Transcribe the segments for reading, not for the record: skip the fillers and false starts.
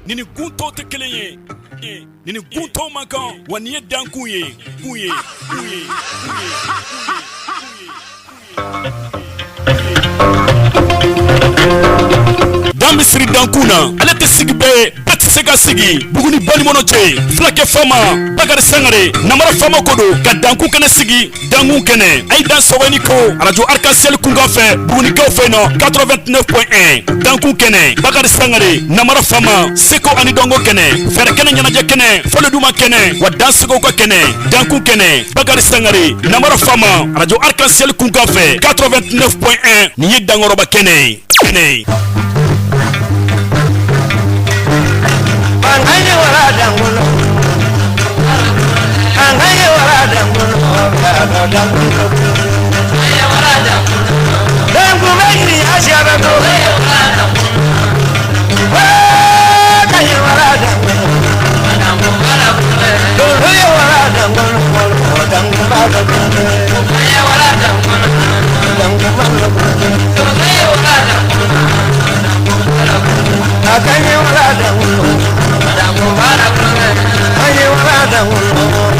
Nini gunto te kelen ye nini gunto man kan wa ni ye dankun ye Dan bɛ siri dankun na ale tɛ sigi bɛɛ tɛ se ka sigi Buguni Balimɔnɔ cɛ Fulakɛ Fama Bakari Sangare Namara Fama ko don ka dankun kɛnɛ sigi dankun kɛnɛ a ye dan sɔgɔni ko radio Arc-en-Ciel kunkan fɛ Bugunikaw fɛ yen nɔ 89.1 dankun kɛnɛ Bakari Sangare Namara Fama Seko ani dɔnko kɛnɛ fɛrɛ kɛnɛ ɲɛnajɛ kɛnɛ Fɔlɔduma kɛnɛ wa dansegow ka kɛnɛ dankun kɛnɛ Bakari Sangare Namara Fama radio Arc-en-Ciel kunkan fɛ 89.1 nin ye dankɔrɔba kɛnɛ ye Anganye wala dangulo Anganye wala dangulo Anganye wala dangulo Dangu megni ashaba to Anganye wala dangulo Dangu wala dangulo wala dangulo Dangu wala dangulo Anganye wala dangulo Dangu wala dangulo Anganye wala dangulo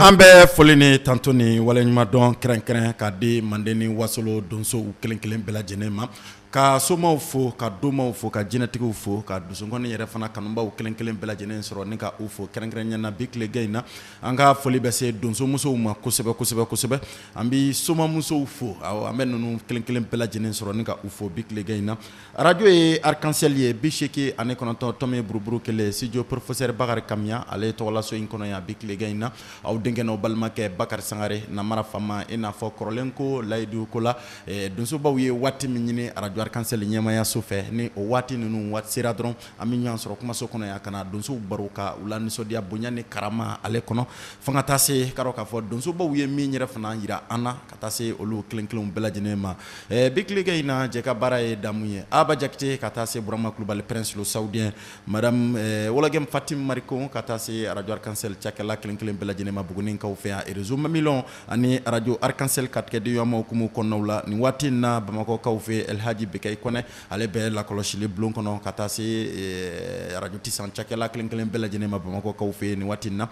An bɛ foli ni tanto ni waleɲuman dɔn kɛrɛnkɛrɛn ka di Manden ni Wasolo donso kelen kelen bɛɛ lajɛlen ma ka somaw fo ka domaw fo ka jinɛtigiw fo ka dusukɔni yɛrɛ fana kanubaw kelen kelen bɛɛ lajɛlen sɔrɔ ni ka u fo kɛrɛnkɛrɛn ɲɛna bi tile gɛn in na an ka foli bɛ se donso musow ma kosɛbɛ kosɛbɛ kosɛbɛ an bi soma musow fo awɔ an bɛ ninnu kelen kelen bɛɛ lajɛlen sɔrɔ ni ka u fo bi tile gɛn in na radio ye Arc-en-Ciel ye 89 tɔmi buruburu kelen studio professeur Bakari Kamiya ale tɔgɔla so in kɔnɔ yan bi tile gɛn in na aw denkɛ n'aw balimakɛ Bakari Sangare Namara Fama i n'a fɔ kɔrɔlen ko layidu ko la donsobaw ye waati min ɲini radio Arc-en-Ciel ɲɛmaya so fɛ ni o waati ninnu waati sera dɔrɔn an bɛ ɲɔgɔn sɔrɔ kumaso kɔnɔ yan ka na donsow baro ka u la nisɔndiya bonya ni karama ale kɔnɔ fo ka taa se k'a dɔn k'a fɔ donsobaw ye min yɛrɛ fana jira an na ka taa se olu kelen kelenw bɛɛ lajɛlen ma bi tile gɛn in na jɛ ka baara ye damu ye Aba Jakite ka taa se Burama Kulubali Prince le Saoudien madame Wolagem Fatim Mariko ka taa se radio Arc-en-Ciel cakɛla kelen kelen bɛɛ lajɛlen ma Bugunikaw fɛ yan réseau Mamilon ani radio Arc-en-Ciel katigɛden ɲɔgɔnma hukumu kɔnɔnaw la nin waati in na Bamakɔkaw fɛ El Hadji Bekay Kone ale bɛ lakɔlɔsili bulon kɔnɔ ka taa se radio Tisan cakɛla kelen kelen bɛɛ lajɛlen ma Bamakɔ kaw fɛ yen nin waati in na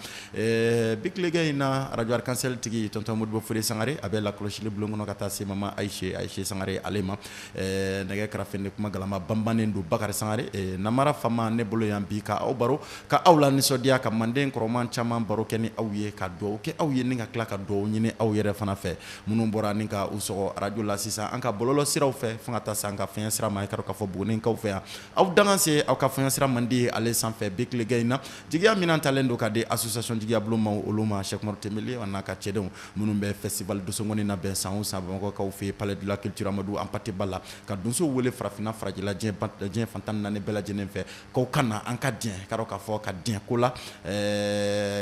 bi tilegɛ in na radio Arc-en-Ciel tigi tonton Modibo Fode Sangare a bɛ lakɔlɔsili bulon kɔnɔ ka taa se mama Ayise Sangare ale ma nɛgɛ kɛrɛfɛ ne kuma galama banbannen don Bakari Sangare namara fama ne bolo yan bi ka aw baro ka aw la nisɔndiya ka manden kɔrɔman caman baro kɛ ni aw ye ka dugawu kɛ aw ye ni ka tila ka dugawu ɲini aw yɛrɛ fana fɛ minnu bɔra ni ka u sɔgɔ radio la sisan an ka bɔlɔlɔ siraw fɛ fo ka taa se an ka fiɲɛ sira ma i ka dɔn k'a fɔ Bugunikaw fɛ yan aw dangan se aw ka fiɲɛ sira man di ale sanfɛ bi tilegɛ in na jigiya min talen don ka di association jigiya bulon ma olu ma Cheikh Umaru Tembeli a n'a ka cɛdenw minnu bɛ festival donsongonin na bɛn san o san Bamakɔkaw fɛ palais de la culture Amadou Hampâté-Bâ la ka donso wele farafinna farajɛla diɲɛ fantan naani bɛɛ lajɛlen fɛ k'aw ka na an ka diɲɛ ka dɔn k'a fɔ ka diɲɛ ko la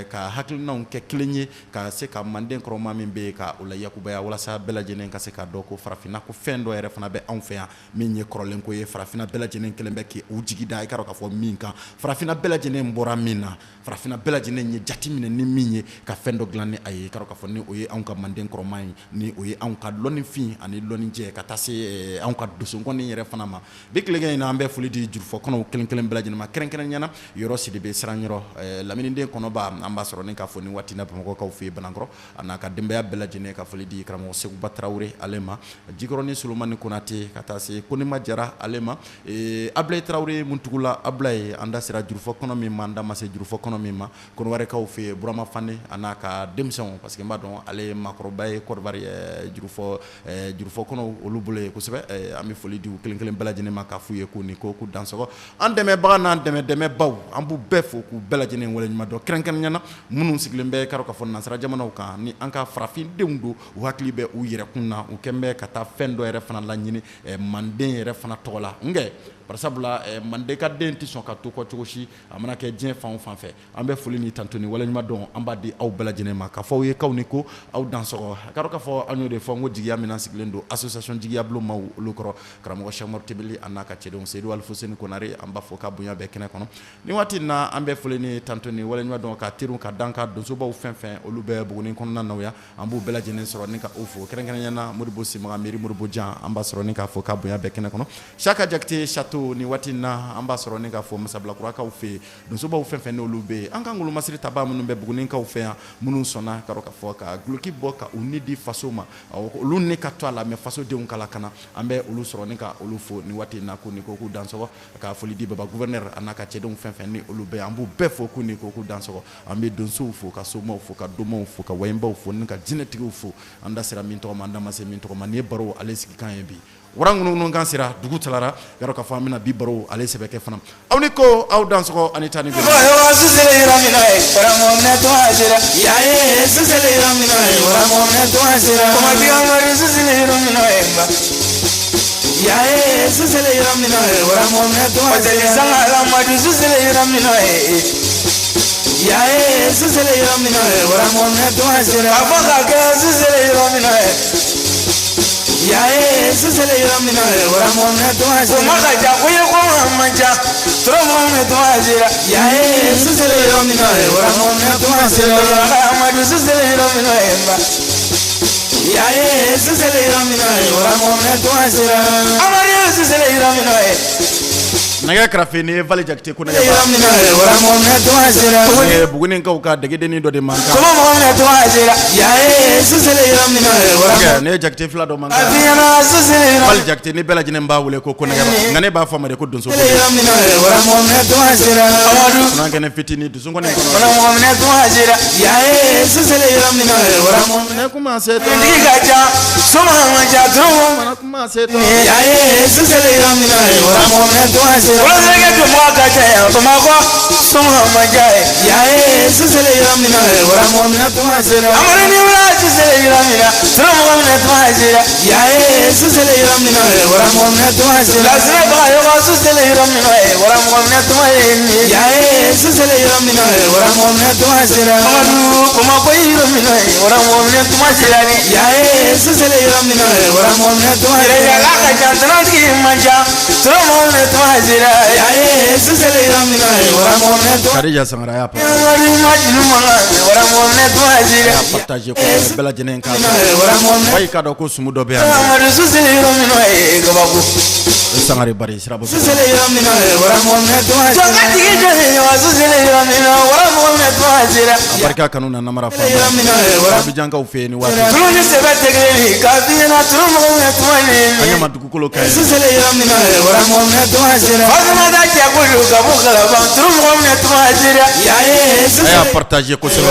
ka hakilinaw kɛ kelen ye ka se ka manden kɔrɔma min bɛ ka o la yakubaya walasa bɛɛ lajɛlen ka se ka dɔn ko farafinna ko fɛn dɔ yɛrɛ fana bɛ anw fɛ yan min ye kɔrɔlen ko ye farafinna bɛɛ lajɛlen kelen bɛ k'u jigi da i ka dɔn k'a fɔ min kan farafinna bɛɛ lajɛlen bɔra min na farafinna bɛɛ lajɛlen ye jati minɛ ni min ye ka fɛn dɔ dilan ni a ye i ka dɔn k'a fɔ ni o ye anw ka manden kɔrɔma ye ni o ye anw ka lɔnnifin ani lɔnnijɛ ka taa se anw ka donsokɔni yɛrɛ fana ma bi tilegɛ in na an bɛ foli di jurufɔkɔnɔw kelen kelen bɛɛ lajɛlen ma kɛrɛnkɛrɛnnenya yɔrɔ Sidibe Siranyɔrɔ laminiden kɔnɔba an b'a sɔrɔ ni k'a fɔ ni waati na Bamakɔkaw fɛ yen Banankɔrɔ a n'a ka denbaya bɛɛ lajɛlen ka foli di karamɔgɔ Seguba Tarawele ale ma Jikɔrɔni Solomani Konate ka taa se Konima Jara ale ma Ablaye Tarawele Muntugula Ablaye an da sera jurufɔkɔnɔ min ma an da ma se jurufɔkɔnɔ min ma Konowarekaw fɛ yen Burama Fane a n'a ka denmisɛnw parce que n b'a dɔn ale ye maakɔrɔba ye Côte d'Ivoire jurufɔkɔnɔ olu bolo ye kosɛbɛ an bɛ foli di u kelen kelen bɛɛ lajɛlen ma k'a f'u ye k'u ni ko k'u dansɔgɔ an dɛmɛbaga n'an dɛmɛbaw an b'u bɛɛ fo k'u bɛɛ lajɛlen waleɲuman dɔn kɛrɛnkɛrɛnnenya minnu sigilen bɛ ka dɔn k'a fɔ nansara jamanaw kan ni an ka farafindenw don u hakili bɛ u yɛrɛkun na u kɛn bɛ ka taa fɛn dɔ yɛrɛ fana laɲini manden yɛrɛ fana tɔgɔ la nkɛ barisabula manden ka den tɛ sɔn ka to kɔ cogo si a mana kɛ diɲɛ fan o fan fɛ an bɛ foli ni tanto ni waleɲuman dɔn an b'a di aw bɛɛ lajɛlen ma k'a fɔ aw ye kaw ni ko aw dansɔgɔ ka dɔn k'a fɔ an y'o de fɔ n ko jigiya min sigilen don association jigiya bulon ma olu kɔrɔ karamɔgɔ Cheikh Umaru Tembeli a n'a ka cɛdenw Seydou Alfuseni Konare an b'a fɔ k'a bonya bɛɛ kɛnɛ kɔnɔ ni waati in na an bɛ foli ni tanto ni waleɲuman dɔn ka teriw ka dan ka donsobaw fɛn fɛn olu bɛ Buguni kɔnɔna na yan an b'u bɛɛ lajɛlen sɔrɔ ni ka o fo kɛrɛnkɛrɛnnenya na Modibo Simaga Meri Modibo Jan an b'a sɔrɔ ni k'a fɔ k'a bonya bɛɛ kɛnɛ kɔnɔ Chaka Jakite Chateau ni waati in na an b'a sɔrɔ ni k'a fɔ Masabilakurakaw fɛ yen donsobaw fɛn fɛn n'olu bɛ yen an ka ngolo masiri taba minnu bɛ Bugunikaw fɛ yan minnu sɔnna ka dɔn k'a fɔ ka guloki bɔ ka u ni di faso ma olu ni ka to a la mais fasodenw kala kana an bɛ olu sɔrɔ ni ka olu fo ni waati in na ko ni ko k'u dansɔgɔ ka foli di baba gouverneur a n'a ka cɛdenw fɛn fɛn ni olu bɛ yan an b'u bɛɛ fo k'u ni ko k'u dansɔgɔ an bɛ donsow fo ka somaw fo ka domaw fo ka wayibaw fo ni ka jinɛtigiw fo an da sera min tɔgɔ ma an da ma se min tɔgɔ ma nin ye baro ale sigi kan ye bi wara ŋunun kan sera dugu talara yɔrɔ k'a fɔ an bɛna bi baro ale sɛbɛkɛ fana aw ni ko aw dansɔgɔ ani taa ni gɛlɛn yae sisele yamina wara mona toaje maka ja kuye ko manja tro mona toaje yae sisele yamina wara mona toaje amadu sisele yamina emba yae sisele yamina wara mona toaje amadu sisele yamina nɛgɛ kɛrɛfɛ ni Vali Jakite ko nɛgɛ Bugunikaw ka degedeni dɔ de man kan ne Jakite fila dɔ man kan Vali Jakite ni bɛɛ lajɛlen b'a wele ko nɛgɛ nka ne b'a fɔ a ma de ko donso kɛnɛ fitini dusukɔni Wazenge tumwaka chaya tumako sumha majaye yae sisele yamina wara muamina tumazira amani wala sisele yamina tumamina tumazira yae sisele yamina wara muamina tumazira lazima ba yoga sisele yamina wara muamina tumazira yae sisele yamina wara muamina tumazira amadu kuma ko yamina wara muamina tumazira yae sisele yamina wara muamina tumazira ya la ka jantana ki manja tumamina tumazira yae sisele yamina wara Khadija Sangara ya partage ko bela jenen ka way ka do ko sumu do be Sangare bari sirabo barka kanuna namara fa bi janga u fe ni wa anya maduku kolo kai aya partage ko se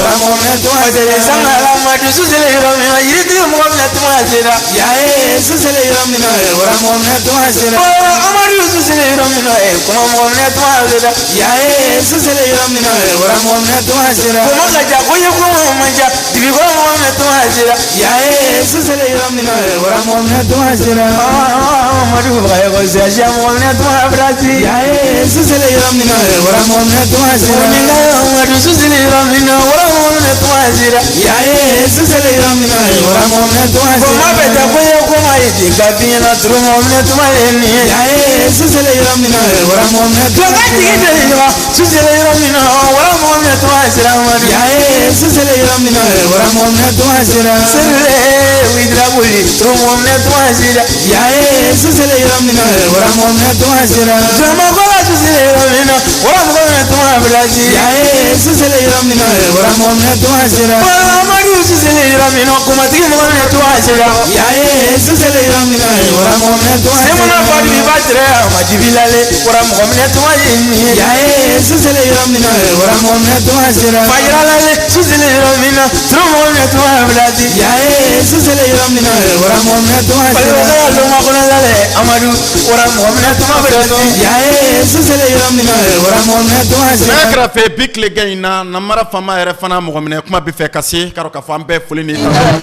Nakra fe big le gaina namara fama ere fana mo mene kuma bi fe kase karo ka fam be fulini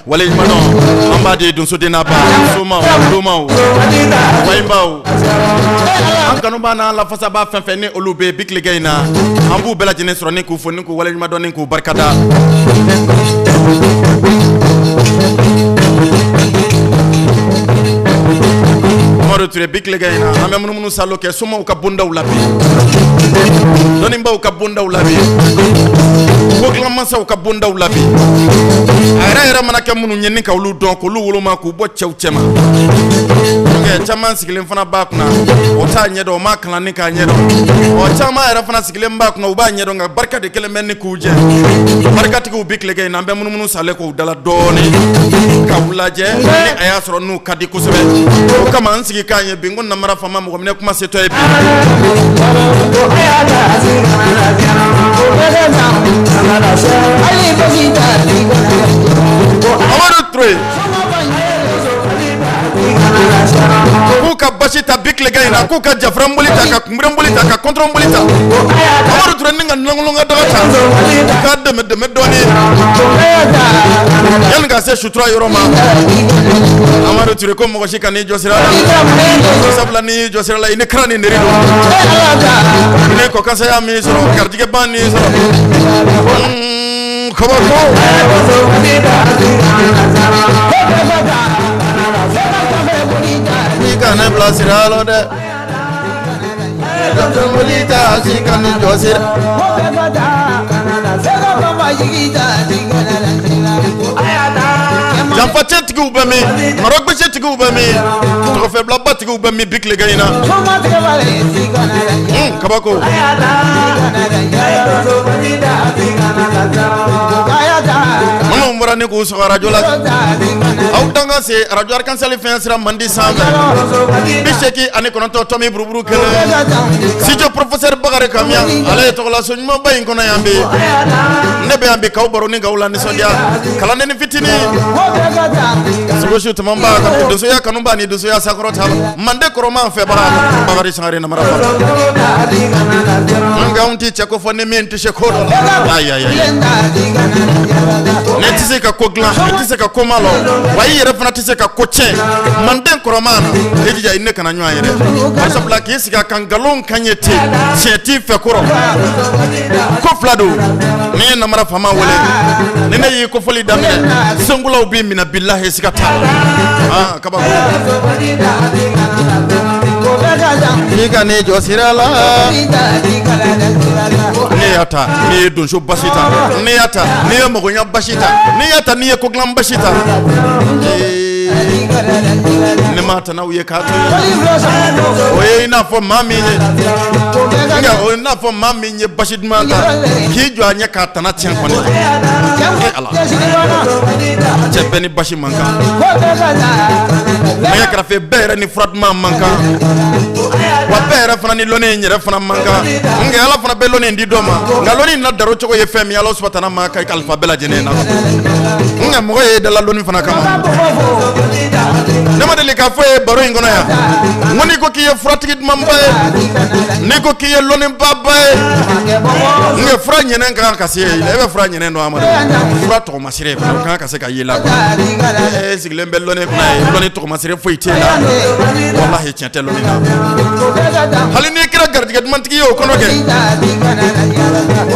wale mano amba de dunso de na ba soma doma waimba an kanu bana la fasa ba fen fen ne olube big le gaina ambu bela jene soro ne ku foni ku wale ma don ne ku barkada Ture big le gaina amé munu salo ke suma ka bunda ulabi doni mba ka bunda ulabi ko klama sa ka bunda ulabi ara manaka munu nyenni ka ulu don ko lu wuluma ku bo chewchema ke chama sigile fana ba kuna o ta nyedo ma kala ni ka nyedo o chama era fana sigile mba kuna uba nyedo nga barka de kele menni kuje barka tiku big le gaina ambe munu sale ko dala doni ka ulaje ni aya soro nu kadi kusebe o kama ansigi kanye bingo namara fama mo mene kuma seto ebi Amaro 3 kuka bashita bikle gaina kuka jafram bolita ka kumram bolita ka kontrom bolita Amaro 3 ninga nangolonga daga ka deme doni yan ga se shutra yoroma Amaro 3 ko mo shika ni josira sabla ni josira la ine krani nderido ne ko kasa ya mi soro kardige bani soro khabako Kana blasiralo de Bolita sikani josira Jampa chetigu ubami marogbe chetigu ubami to fe blabba tigu ubami big le gaina kabako Mano mbara ne ko so radio la au tanga se radio arkansali fensra mandi samba bisheki ane kono to tomi buruburu kele sijo professeur bagare kamya ala to la sonma bayin kono yambe nebe yambe kaw baro ni gawla ni sondia kala ne fitini sibo shoot mamba ka do so ya kanumba ni do so ya sakrota mande koroma fe bara bagare sangare na marafa manga unti chako fone menti shekodo ay netise ka kogla netise ka komalo wayi refna tise ka koche mande koromana ejija inne kana nywa yere asa black yesika kangalon kanyete cheti fe koro ko flado ni na mara fama wole nene yi ko foli damne sangula ubi mina billahi sikata kaba Nika ne josira la yata ni ye donso basita ni yata ni ye mogonya basita ni yata ni ye koglan basita ne mata na uye ka to oye ina fo mami nga o ina fo mami nye bashid mata ki jo anya ka tana tian kone ala chebeni bashi manka aya krafe bere ni fratma manka wa bere fana ni lone nyere fana manka nga ala fana be lone ndi doma nga lone na daro choko ye femi ala subhana maka alfa bela jenena nga mo ye dala lone fana kama nama deli ka foye baro ingono ya ngoni ko kiye fratigi mambaye ni ko kiye lone babaye nge fra nyenen ka kase ebe fra nyenen no amado fra to masire ka kase ka yela siglembe lone kuna lone to masire fo itela wallahi tiente lone na halini kira gardiga mantigi yo kono ke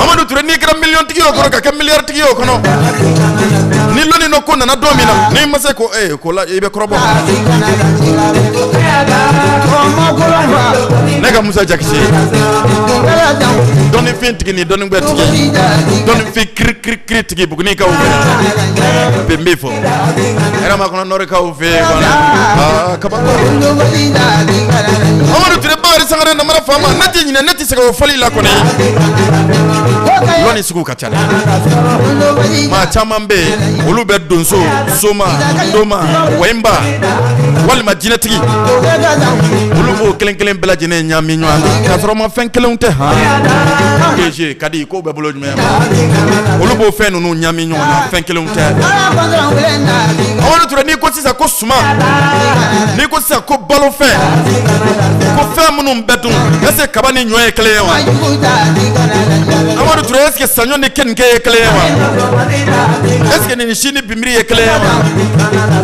amado ture ni kira million tigi yo kono ka milliard tigi yo kono ni lone no kona na domina ni mase ko ko la ibe krobo nega Musa Jakisi doni fin tigi doni betigi doni fi kri tigi bugni ka ufe bembe fo era ma kono nore ka ufe kona kabako amadu tire bari sangare na mara fama nati nyina nati sega foli la kone loni sugu kachale ma chamambe ulube donso soma ndoma wemba walima jinetigi ulubo kelen bela jine nyami nywa ka soro ma fen kelen te ha keje kadi ko be bolo nyama ulubo fen nu nyami nywa na fen kelen te awon tura ni ko sisa ko suma ni ko sisa ko balo fe ko fe munum bedun ese kabani nywa e kelen wa awon tura eske sanyo ni ken ke kelen wa eske ni shini bimiri e kelen wa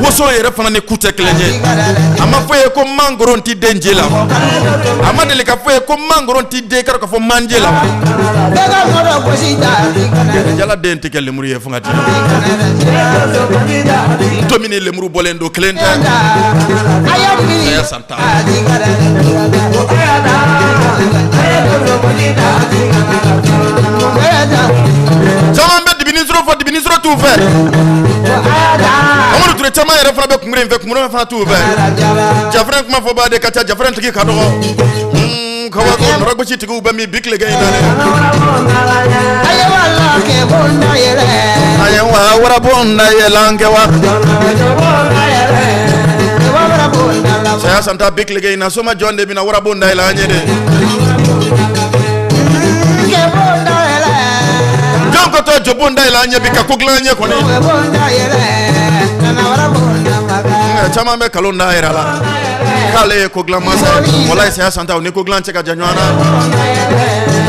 woso yere fana ni kute kelen ye ama foye ko mangoro nti denjela ama dele ka foye ko mangoro nti de kar ko fo manjela jala dente ke lemuru ye fungati domine lemuru bolendo klenta ya santa jambe dibinizro tu fe amuru ture chama yere fana be kumure fe kumure fana tu fe jafran kuma fo ba de kacha jafran tiki ka do kawa ko norogbo chi tigu ba mi bikle ga ina ayewa wara bonda yelange wa saya santa bikle ga ina soma jonde bina wara bonda ila nyede jonko to jobonda ila nye bika kuglanye koni chama me kalonda era la kale kogla masa wala saya santa oni koglan cheka janywana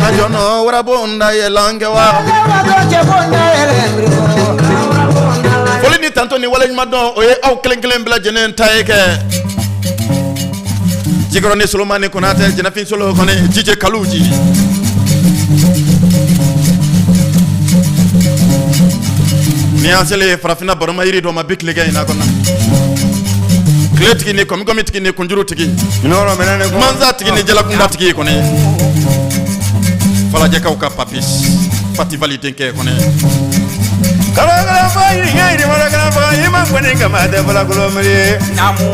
ajono wara bonda yelange wa folini tanto ni wala nymadon oye au kelen bla jenen taeke jigoro ni solomani konate jenafin solo kone jije kaluji ni ansele farafina baroma yiri do mabik lega ina kona kletiki ni komi tiki ni kunjuru tiki minoro menene manza tiki ni jala kunda tiki kone fala jeka uka papis fati valide ke kone kala fa yiri ngai mara kala fa yima kone kama de fala kolomri namu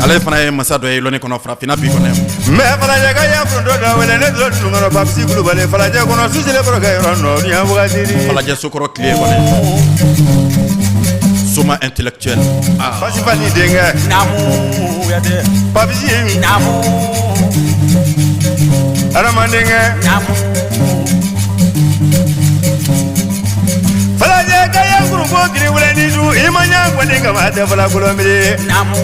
ale fana ye masado ye loni kono frafina bi kono me fala jaga ya fundo da wele ne do ngoro babsi gulu bale fala jaga kono susile ko ga rono ni abugadiri fala jaga sokoro clé kono soma intellectuel fasi fani denga namu ya de babsi namu ara mandenga namu fala jaga ya guru ko giri wele ni du imanya ko denga ma de fala kolombe namu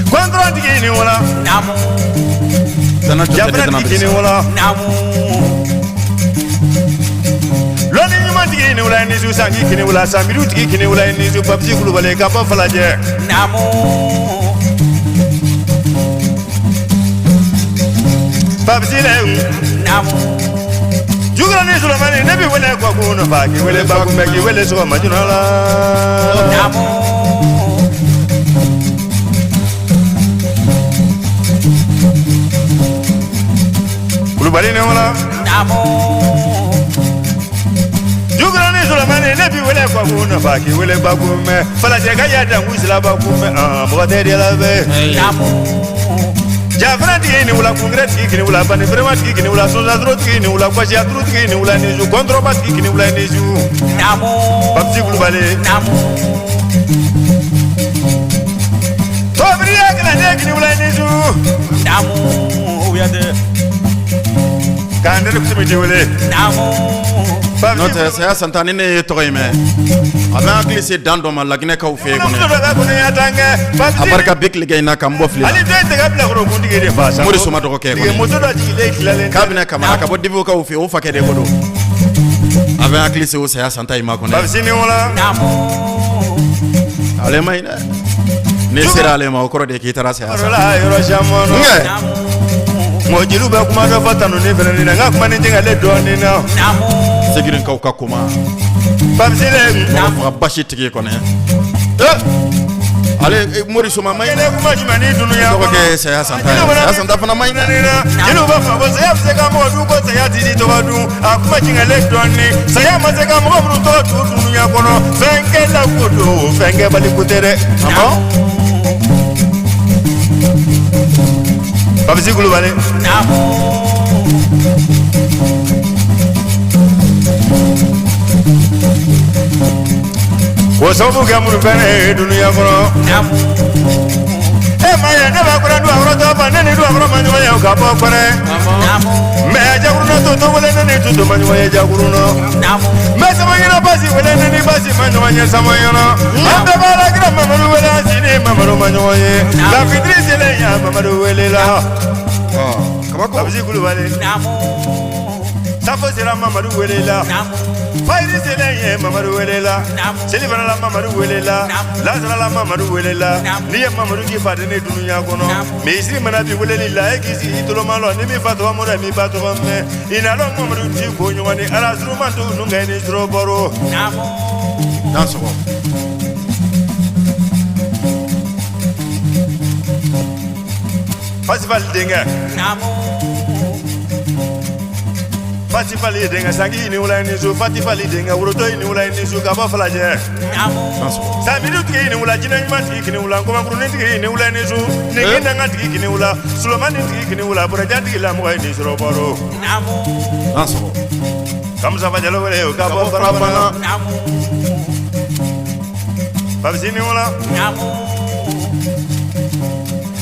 Quando tiki ni wala namu jabra tiki ni wala namu loni nyuma tiki ni wala ni su sangi kini wala samiru tiki kini wala ni su babsi kulu bale ka pa falaje namu babsi le namu Jugani Sulamani, never will I go on a bag, you will back make you will so Majunala. Ubalinola. Jugani Sulamani, never will I go on a bag, you will back with me. Falajaka and Wizlaba, Brother Lave. Jafrati ni ula kungreti ni ula bani fremati ni ula sozadroti ni ula kwasiatroti ni ula nizu kontrobati ni ula nizu namo babji globale namo Tobriya kana ni ula nizu namo uyade kandere kutimiti wele namo Note saya santani ne toyime aba glisse dando ma lagne ka ufe ko ne abarka bikli gaina kambo fli ali tete gabla ko bundi gede fasa muri suma dogo ke ko moto da jile kilale kabina kamara ka boddi ka ufe o fakede ko do aba glisse o saya santai ma ko ne babsini wala ale mai ne sira ale ma ko de ki tara saya wala yoro jamono mojilu ba kuma do fatano ne fere ne ngakuma ne ngale do ni na Segirin kauka kuma babsile fa bashi tike ko ne ale mori suma mai ne kuma jimani dunuya ko ke saya santa fana mai jinu ba fa boze ya se ka mo du ko se ya tidi to badu akuma jingale doni se ya ma se ka mo bru to dunuya kono fenge la kudo fenge bali kutere amo babsi gulu bale namo Wosobu gamuru bene dunia kono namu maya ne ba kura duwa ro to ba ne duwa ro manyo ya ka bo kore namu me jaguru no to wele ne to manyo ya jaguru no namu me sama yina basi wele ne basi manyo ya sama yina ande ba la gra mamaru wele asini mamaru manyo ye la fitri sele ya mamaru wele la kama ko abzi kulu wale namu safo sira mamaru wele la namu Fairi sele mamaru welela Selivana la mamaru welela Lazara la mamaru welela Niye mamaru ki fade ne dunuya kono Me isiri manabi weleli la ekisi itolo malo Nimi fato wa mora mi bato wa me Inalo mamaru ti konyo wani Ala suru mantu nunga ini suru boro Danso ko Festival denga Fatifali denga sangi ni ula ni zo fatifali denga uroto ni ula ni zo kaba falaje sa minute ni ula jina nyimati ni ula ngoma nguru ni ula ni zo ni ngenda ngati ni ula Sulemani ni ula buraja la mo ni zo boro danso kamza fajalo wele kaba farabana babsini ula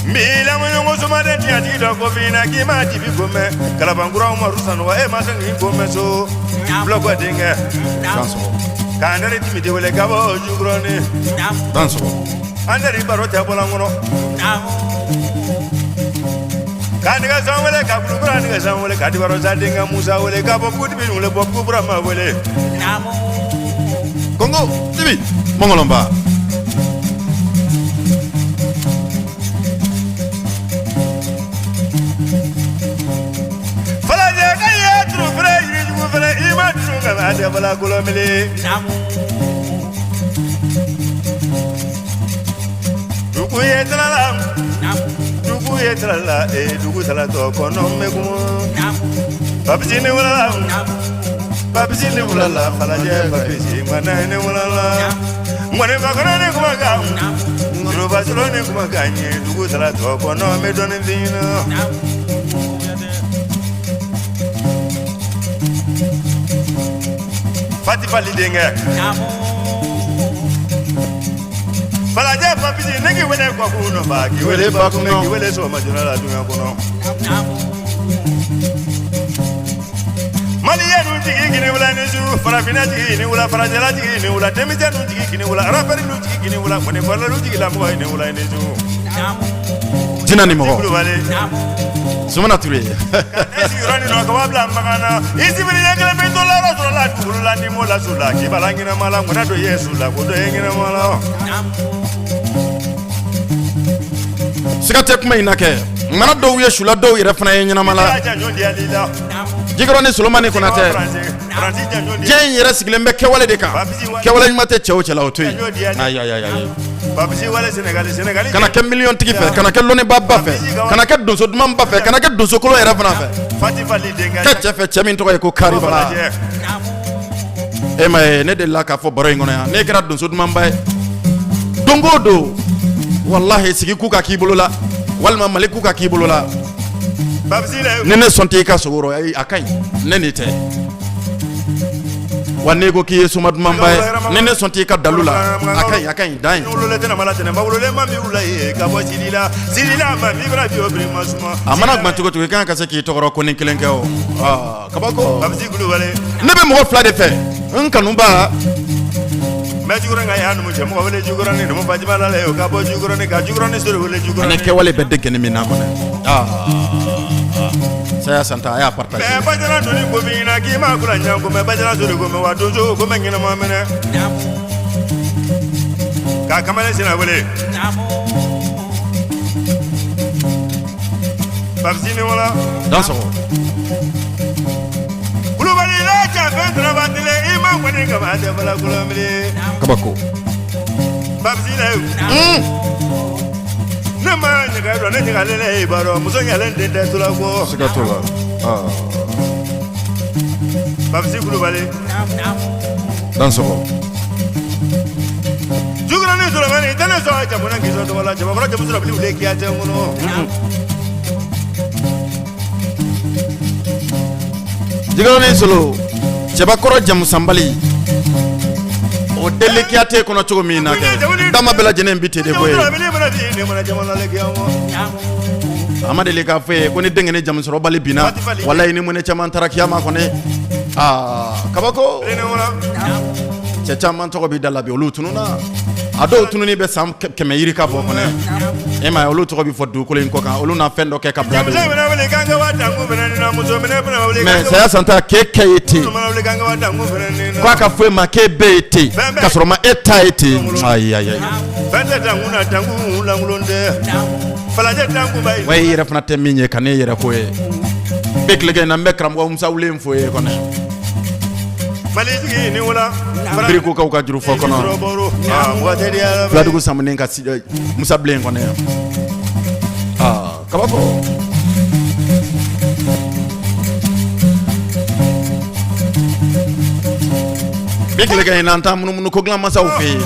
Mila mwenye sumade tiati do kofina kima tibi gome kala bangura umarusan wa masangi gome so blogo dinga danso kandere timide wele kabo jugroni danso anderi barote bola ngono kandiga samwele kabulu kandiga samwele kadi baro zadinga musa wele kabo kudbi wele bob kubra ma wele Kongo tibi mongolomba Ada bala gula mele dugu ye trala dugu sala to kono megumo babjini wala falaje babji mana ne wala ngone bakona ne kuma ga ngro baslo ne kuma ga nye dugu sala to kono me don dina Fatifali denga falaje babji ne ki wele ko kuno ba ki wele ba ko ki wele so ma jona la dunya kono Mali ya nun tigi kini wala nisu farafina tigi ni wala farajala tigi ni wala temija nun tigi kini wala raperi nun tigi kini wala kone wala nun tigi la mo ni wala nisu Jina ni mo Sumana tule Esi rani no ka wabla magana isi bili yekele bito la rasulullah kulula ni mo la sula ki balangina mala ngona do yesu la ko do yengina mala Sikate kuma inake mana do ye shula do ire fana ye nyina mala Jikɔrɔni Solomani Konatɛ diɲɛ in yɛrɛ sigilen bɛ kɛwale de kan kɛwale ɲuman tɛ cɛ o cɛ la o to yen kana kɛ miliyɔntigi fɛ kana kɛ lɔnnibaba fɛ kana kɛ donso duman ba fɛ kana kɛ donso kolon yɛrɛ fana fɛ kɛ cɛ fɛ cɛ min tɔgɔ ye ko Karibala e ma ye ne delila k'a fɔ baro in kɔnɔ yan ne kɛra donso duman ba ye don o don wallahi sigi ku ka k'i bolo la walima Mali ku ka k'i bolo la ni ne sɔn tɛ i ka sogo rɔ a ka ɲi ne ni tɛ wa ne ko k'i ye soma duman ba ye ni ne sɔn tɛ i ka dalu la a ka ɲi dan ye a mana guman cogo cogo i kan ka se k'i tɔgɔrɔ ko ni kelen kɛ o kabako ne bɛ mɔgɔ fila de fɛ n kanuba ani kɛwale bɛ degeni min na kɔnɔ saya santa a y'a partage bajara doni ko min na k'i ma kula ɲan ko mɛ bajara doni ko mɛ wa donso ko mɛ ɲɛnama minɛ k'a kamalen sina wele babsini wala dan sɔgɔ kulubali la janfɛn tarabatile i ma kɔni kaba tɛ bala kulomile kabako babsina ne ma ɲaga dɔn ne ɲaga lele i b'a dɔn muso ɲalen den tɛ tula ko siga t'o la babsi kulubali dan sɔgɔ jugurani Solomani tɛ ne sɔn jamana k'i sɔn tɔgɔ la jamakɔrɔ jamu sɔrɔ bili wule k'i a tɛ n kɔnɔ jigurani Solo cɛbakɔrɔ jamu sanbali o deli k'iya tɛ kɔnɔ cogo min na kɛ dama bɛɛ lajɛlen bi ten de koyi a ma deli k'a fɔ ye ko ni denkɛni jamu sɔrɔ bali binna walayi ni mɔnɛ caman taara kiyama kɔnɔ kabako cɛ caman tɔgɔ bi da la bi olu tununa a dɔw tununi bɛ san 100 yiri ka bɔ kɔnɔ e ma ye olu tɔgɔ bi fɔ dugukolo in kɔ kan olu na fɛn dɔ kɛ ka bila de mais saya santa k'e ye ten k'a ka fɔ e ma k'e bɛɛ ye ten ka sɔrɔ ma e ta ye ten ayi wa e yɛrɛ fana tɛ min ye ka ne yɛrɛ ko ye bɛ tilekɛ na n bɛ karamɔgɔ Musa Wule fo ye kɔnɔ birikokaw ka juru fɔ kɔnɔ filadugu samunen ka Musa Bilen kɔnɔ yan kabako bi tilekɛ in na an taa munumunu ko dilan masaw fɛ yen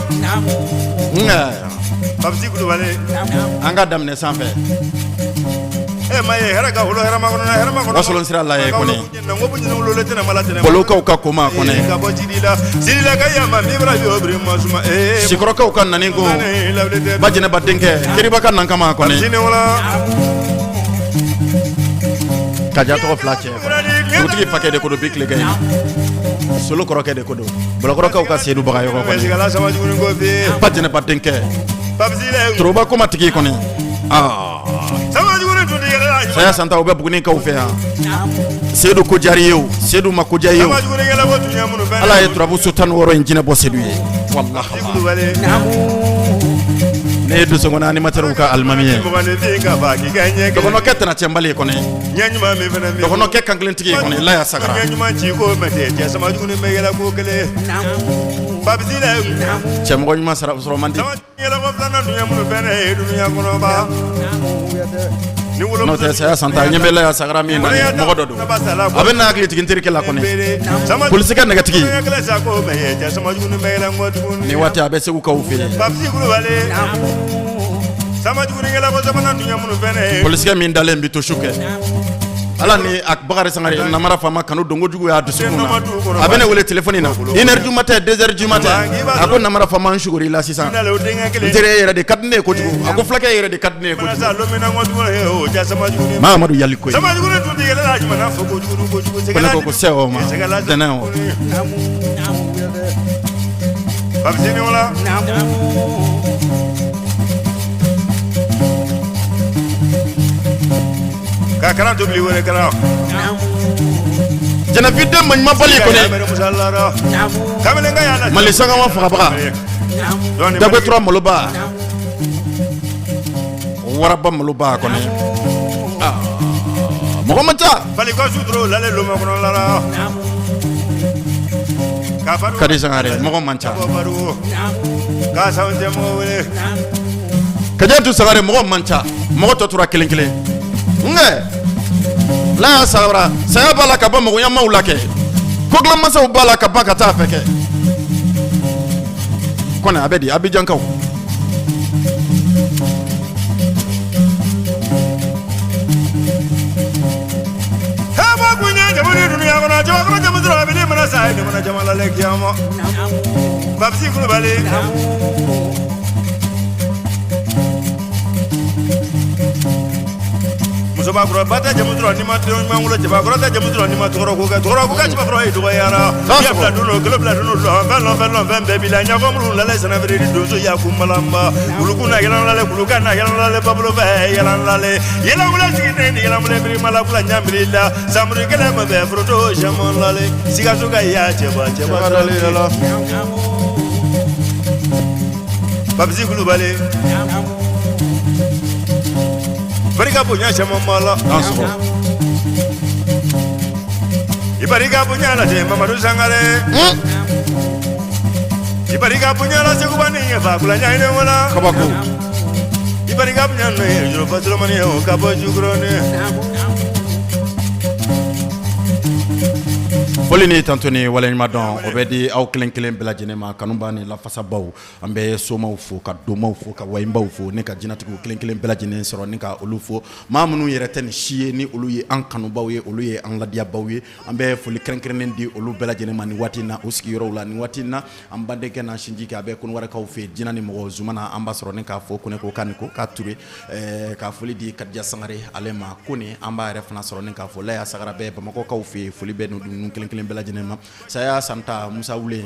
babsi kulubali an ka daminɛ sanfɛ wasolon sira la ye kɔnɛ bolokaw ka koma kɔnɛ sikɔrɔkaw ka nani ko bajɛnɛba denkɛ keriba ka nan kama kɔnɛ kaja tɔgɔ fila cɛ dugutigi fakɛ de ko don bi tilekɛ ye solo kɔrɔkɛ de ko don bolokɔrɔkaw ka seedu bagayɔkɔ kɔnɛ bajɛnɛba denkɛ toroba koma tigi kɔnɛ saya santa o bɛ Bugunikaw fɛ yan Seydou ko jari ye o Seydou ma ko jari ye o ala ye turabu so 16 in jinɛ bɔ Seydou ye wallahi ne ye dusukɔnɔ animateur ka alimami ye dɔgɔnɔkɛ tɛna cɛnbali ye kɔnɛ dɔgɔnɔkɛ kankelentigi ye kɔnɛ Laya Sagara cɛmɔgɔ ɲuman sɔrɔ man di n'o tɛ saya santa ɲɛ bɛ Laya Sagara min na mɔgɔ dɔ don a bɛ na hakili tigi n terikɛ la kɔnɛ polisikɛ nɛgɛtigi ni waati a bɛ Segukaw fɛ yen polisikɛ min dalen bi to su kɛ ala ni Bakari Sangare namara fama kanu dongo jugu y'a dusukun na a bɛ ne wele téléphone na 1h du matin 2h du matin a ko namara fama n sugori la sisan n teri e yɛrɛ de ka di ne ye kojugu a ko fulakɛ yɛrɛ de ka di ne ye kojugu Mahamadu Yali koyi ko ne ko ko se o ma dɛnɛn o ka karan tobili wɛrɛ kɛra jɛnɛfiden maɲuman bali kɔnɛ Mali sangama fagabaga Dagbetura maloba waraba maloba kɔnɛ mɔgɔ man ca Fali ko sutro lale loma kono lara Kadi Sangare mɔgɔ man ca ka sawte mo wele Kadiatu Sangare mɔgɔ man ca mɔgɔ tɔ tora kelen kelen la ya sabara saya b'a la ka bɔ mɔgɔɲamaw la kɛ koglan masaw b'a la ka ban ka taa fɛ kɛ kɔni a bɛ di Abidjankaw haba kunya jamani dunia kono jamu dro be ni mana sai mana jamala le kiyamo babsi kulubali musoba kuro bata jamu dro ni ma to ma ngulo jaba kuro ta jamu dro ni ma toro ko ka chiba kuro do yara ya bla duno klo bla duno lo be bila nya ko mru la le sana veri do so ya kumalamba ulukuna yalan la le kulukana yalan la le bablo be yalan la le yalan wala sigine ni yalan le bri mala kula nyamrila samri kele ma be froto jamon la le siga so ga ya cheba la le la babzi kulubale Bariga punya sama mala langsung Ibariga punya la de Mamadou Sangare Ibariga punya la sekubani fa kula nyaine wala kabako Ibariga punya no yo fatlo mani o kabo jugrone foli ni tantoni waleɲuman dɔn o bɛ di aw kelen kelen bɛɛ lajɛlen ma kanuba ni lafasabaw an bɛ somaw fo ka domaw fo ka wayinbaw fo ne ka jinɛtigiw kelen kelen bɛɛ lajɛlen sɔrɔ ni ka olu fo maa minnu yɛrɛ tɛ ni si ye ni olu ye an kanubaw ye olu ye an ladiyabaw ye an bɛ foli kɛrɛnkɛrɛnnen di olu bɛɛ lajɛlen ma ni waati in na o sigiyɔrɔw la ni waati in na an badenkɛ n'a sinji kɛ a bɛ kɔnɔwarekaw fɛ jinɛ ni mɔgɔ zumana an b'a sɔrɔ ni k'a fɔ ko ne ko k'a ni ko k'a ture ka foli di Kadija Sangare ale ma ko ni an b'a yɛrɛ fana sɔrɔ ni k'a fɔ Laya Sagara bɛ Bamakɔkaw fɛ foli bɛ ninnu kelen kelen bɛɛ lajɛlen ma saya santa Musa Wule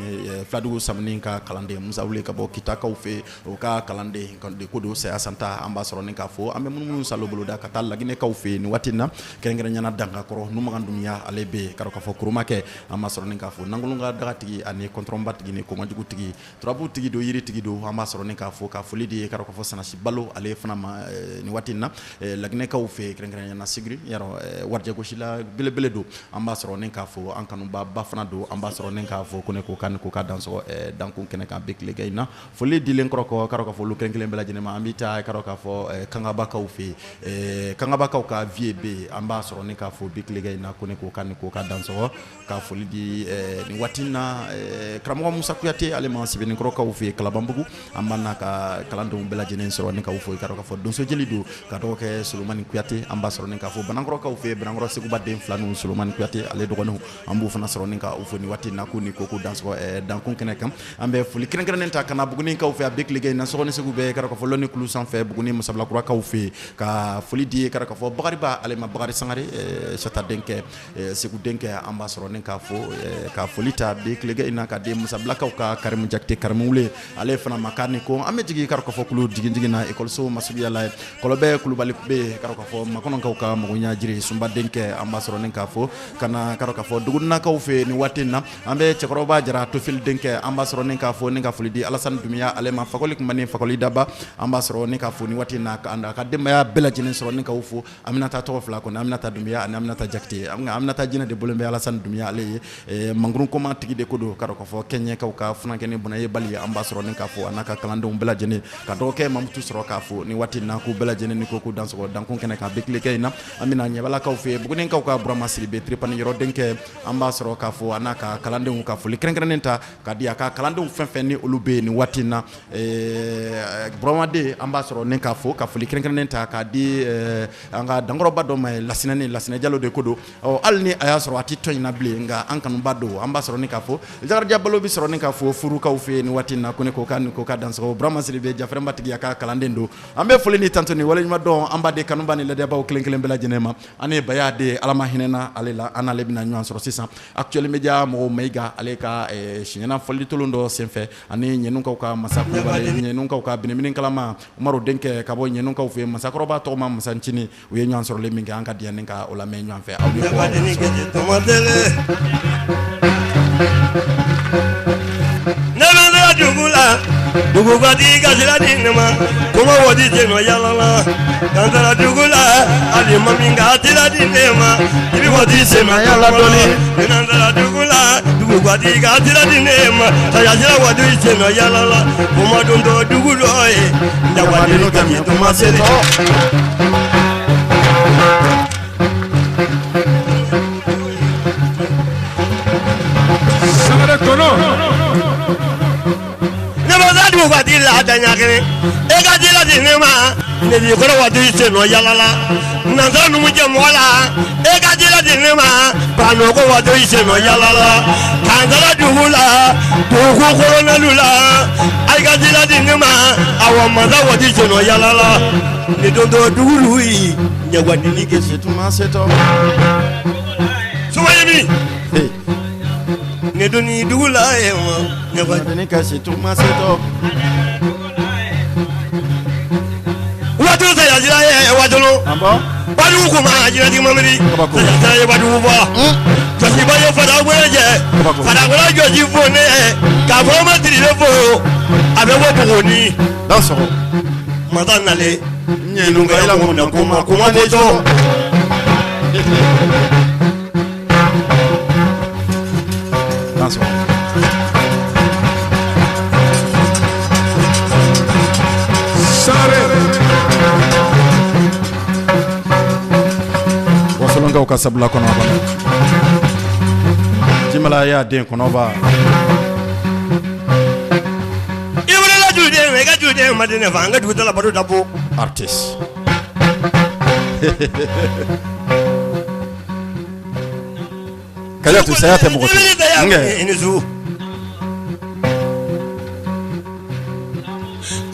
Filadugu Samini ka kalanden Musa Wule ka bɔ Kitakaw fɛ o ka kalanden de ko don saya santa an b'a sɔrɔ ni k'a fɔ an bɛ munumunu salo boloda ka taa Laginɛkaw fɛ nin waati in na kɛrɛnkɛrɛnyana Dankakɔrɔ Numagan Dumuya ale bɛ k'a fɔ Kurumakɛ an b'a sɔrɔ ni k'a fɔ Nankolonka dagatigi ani kɔntɔrɔnbatigi ni komajugutigi turabutigi don yiritigi don an b'a sɔrɔ ni k'a fɔ ka foli di k'a fɔ Sanasi Balo ale fana ma nin waati in na Laginɛkaw fɛ kɛrɛnkɛrɛnyana Sigiri yarɔ warijɛ gosila belebele don an b'a sɔrɔ ni k'a fɔ an kanuba ba fana don an b'a sɔrɔ ni k'a fɔ ko ne ko kan ko ka dansɔgɔ dankun kɛnɛ kan bɛ tilegɛ in na foli dilen kɔrɔ kɔ k'a fɔ olu kelen kelen bɛɛ lajɛlen ma an bɛ taa k'a fɔ kangabakaw fɛ kangabakaw ka vie bɛ an b'a sɔrɔ ni k'a fɔ bɛ tilegɛ in na ko ne ko kan ko ka dansɔgɔ ka foli di nin waati in na karamɔgɔ Musa Kuyate ale ma sɛbɛnnikɔrɔkaw fɛ Kalabanbugu an b'a n'a ka kalandenw bɛɛ lajɛlen sɔrɔ ni k'aw fɔ k'a fɔ donso jeli don ka dɔgɔ kɛ Solomani Kuyate an b'a sɔrɔ ni k'a fɔ Banankɔrɔkaw fɛ Banankɔrɔ Seguba den fila n'u Solomani Kuyate ale dɔgɔninw an b'o fana sɔrɔ ni k'aw fɔ nin waati in na ko ni ko dansɔgɔ dankun kɛnɛ kan an bɛ foli kɛrɛnkɛrɛnnen ta ka na Bugunikaw fɛ a bɛ tilegɛ in na sɔgɔni segu bɛɛ k'a fɔ Lɔni kulu sanfɛ Buguni Musabilakurakaw fɛ ka foli di k'a fɔ Bakariba ale ma Bakari Sangare Sata denkɛ Segu denkɛ an b'a sɔrɔ ni k'a fɔ ka foli ta bɛ tilegɛ in na ka di Musabilakaw ka Karimu Jakite Karimu Wule ale fana ma k'a ni ko an bɛ jigin k'a fɔ kulu jigin na ekɔliso masubiya la Kɔlɔbɛ Kulubali bɛ k'a fɔ Makɔnɔkaw ka Magoɲa Jiri Sunba denkɛ an b'a sɔrɔ ni k'a fɔ ka na k'a fɔ Dugunakaw fɛ nin waati in na an bɛ cɛkɔrɔba Jara Tofili denkɛ an b'a sɔrɔ ni k'a fɔ ni ka foli di Alasani Dumiya ale ma Fakoli Kumani Fakoli Daba an b'a sɔrɔ ni k'a fɔ nin waati in na a ka denbaya bɛɛ lajɛlen sɔrɔ ni k'aw fɔ Aminata tɔgɔ fila kɔnɔ Aminata Dumiya ani Aminata Jakite Aminata jinɛ de bolo bɛ Alasani Dumiya ale ye Mangurun kɔma tigi de ko don k'a fɔ Kɛɲɛkaw ka funankɛni Bunaye Bali an b'a sɔrɔ ni k'a fɔ a n'a ka kalandenw bɛɛ lajɛlen ka dɔgɔkɛ Mamutu sɔrɔ k'a fɔ nin waati in na k'u bɛɛ lajɛlen ni ko dansɔgɔ dankun kɛnɛ kan bɛkilekɛ in na an bɛna Ɲɛbalakaw fɛ Bugunikaw ka Burama Siribe Tripani yɔrɔ denkɛ an b'a sɔrɔ k'a fɔ a n'a ka kalandenw ka foli kɛrɛnkɛrɛnnen ta ka di a ka kalandenw fɛn fɛn ni olu bɛ nin waati in na Buramaden an b'a sɔrɔ ni k'a fɔ ka foli kɛrɛnkɛrɛnnen ta k'a di an ka dankɔrɔba dɔ ma Lasinɛ Jalo de ko don hali ni a y'a sɔrɔ a tɛ tɔn in na bilen nka an kanuba don an b'a sɔrɔ ni k'a fɔ Zakariya Balo bɛ sɔrɔ ni k'a fɔ furukaw fɛ nin waati in na ko ne ko ka ni ko ka dansɔgɔ Burama Siribe Jafɛrɛnbatigi a ka kalanden don an bɛ foli ni tantoni waleɲuman dɔn an b'a di kanuba ni ladiyabaw kelen kelen bɛɛ lajɛlen ma ani Baya de Ala ma hinɛna ale la an n'ale bɛna ɲɔgɔn sɔrɔ sisan Actuel Media mɔgɔw Mayiga ale ka siɲɛna folitolon dɔ senfɛ ani Ɲɛnukaw ka Masa Kulubali Ɲɛnukaw ka Binemini Kalama Umaru denkɛ ka bɔ Ɲɛnukaw fɛ Masakɔrɔba tɔgɔma Masa Ncini u ye ɲɔgɔn sɔrɔlen min kɛ an ka diɲɛ ni ka o lamɛn ɲɔgɔn fɛ aw ne bɛ jugu la dugu bati ka sira di ne ma kuma wadi je no yalala kansara dugu la ali mami ka sira di ne ma ibi wadi se ma yala doni kansara dugu la dugu bati ka sira di ne ma saya sira wadi je no yalala kuma dondo dugu lo e nda wadi no ka to ma sele Samara kono dugu bati la danya kene e ka sira di ne ma ne di ko wadi se no yalala nanzara numu je mola e ka sira di ne ma ba no ko wadi se no yalala kanzara dugu la dugu korona lula ai ka sira di ne ma awa manza wadi se no yalala ne dondo dugu lui nya wadi ni ke C'est tout ma c'est toi. suma yemi Hey, ne doni dugu la e ma nya wadi madani ka c'est tout ma c'est toi. wadu sa ya jira e wadu no Ah bon? wadu ko ma jira di mamri Kabako. sa ya wadu ba kasi ba yo fada gweje Kabako. fada gweje joji fone ka fo ma tiri le fo abe wo bugoni Dans son. mata nale Nyenu ga ila mo na kuma kuma boto Dans son. Sare Wasolonga ka sabula kono kono. Jimala ya den kono ba. iwre la jude me ga jude madine fa nga duta la bado dabo Artiste. Kaya tu saya te mo ko. Nge. inisu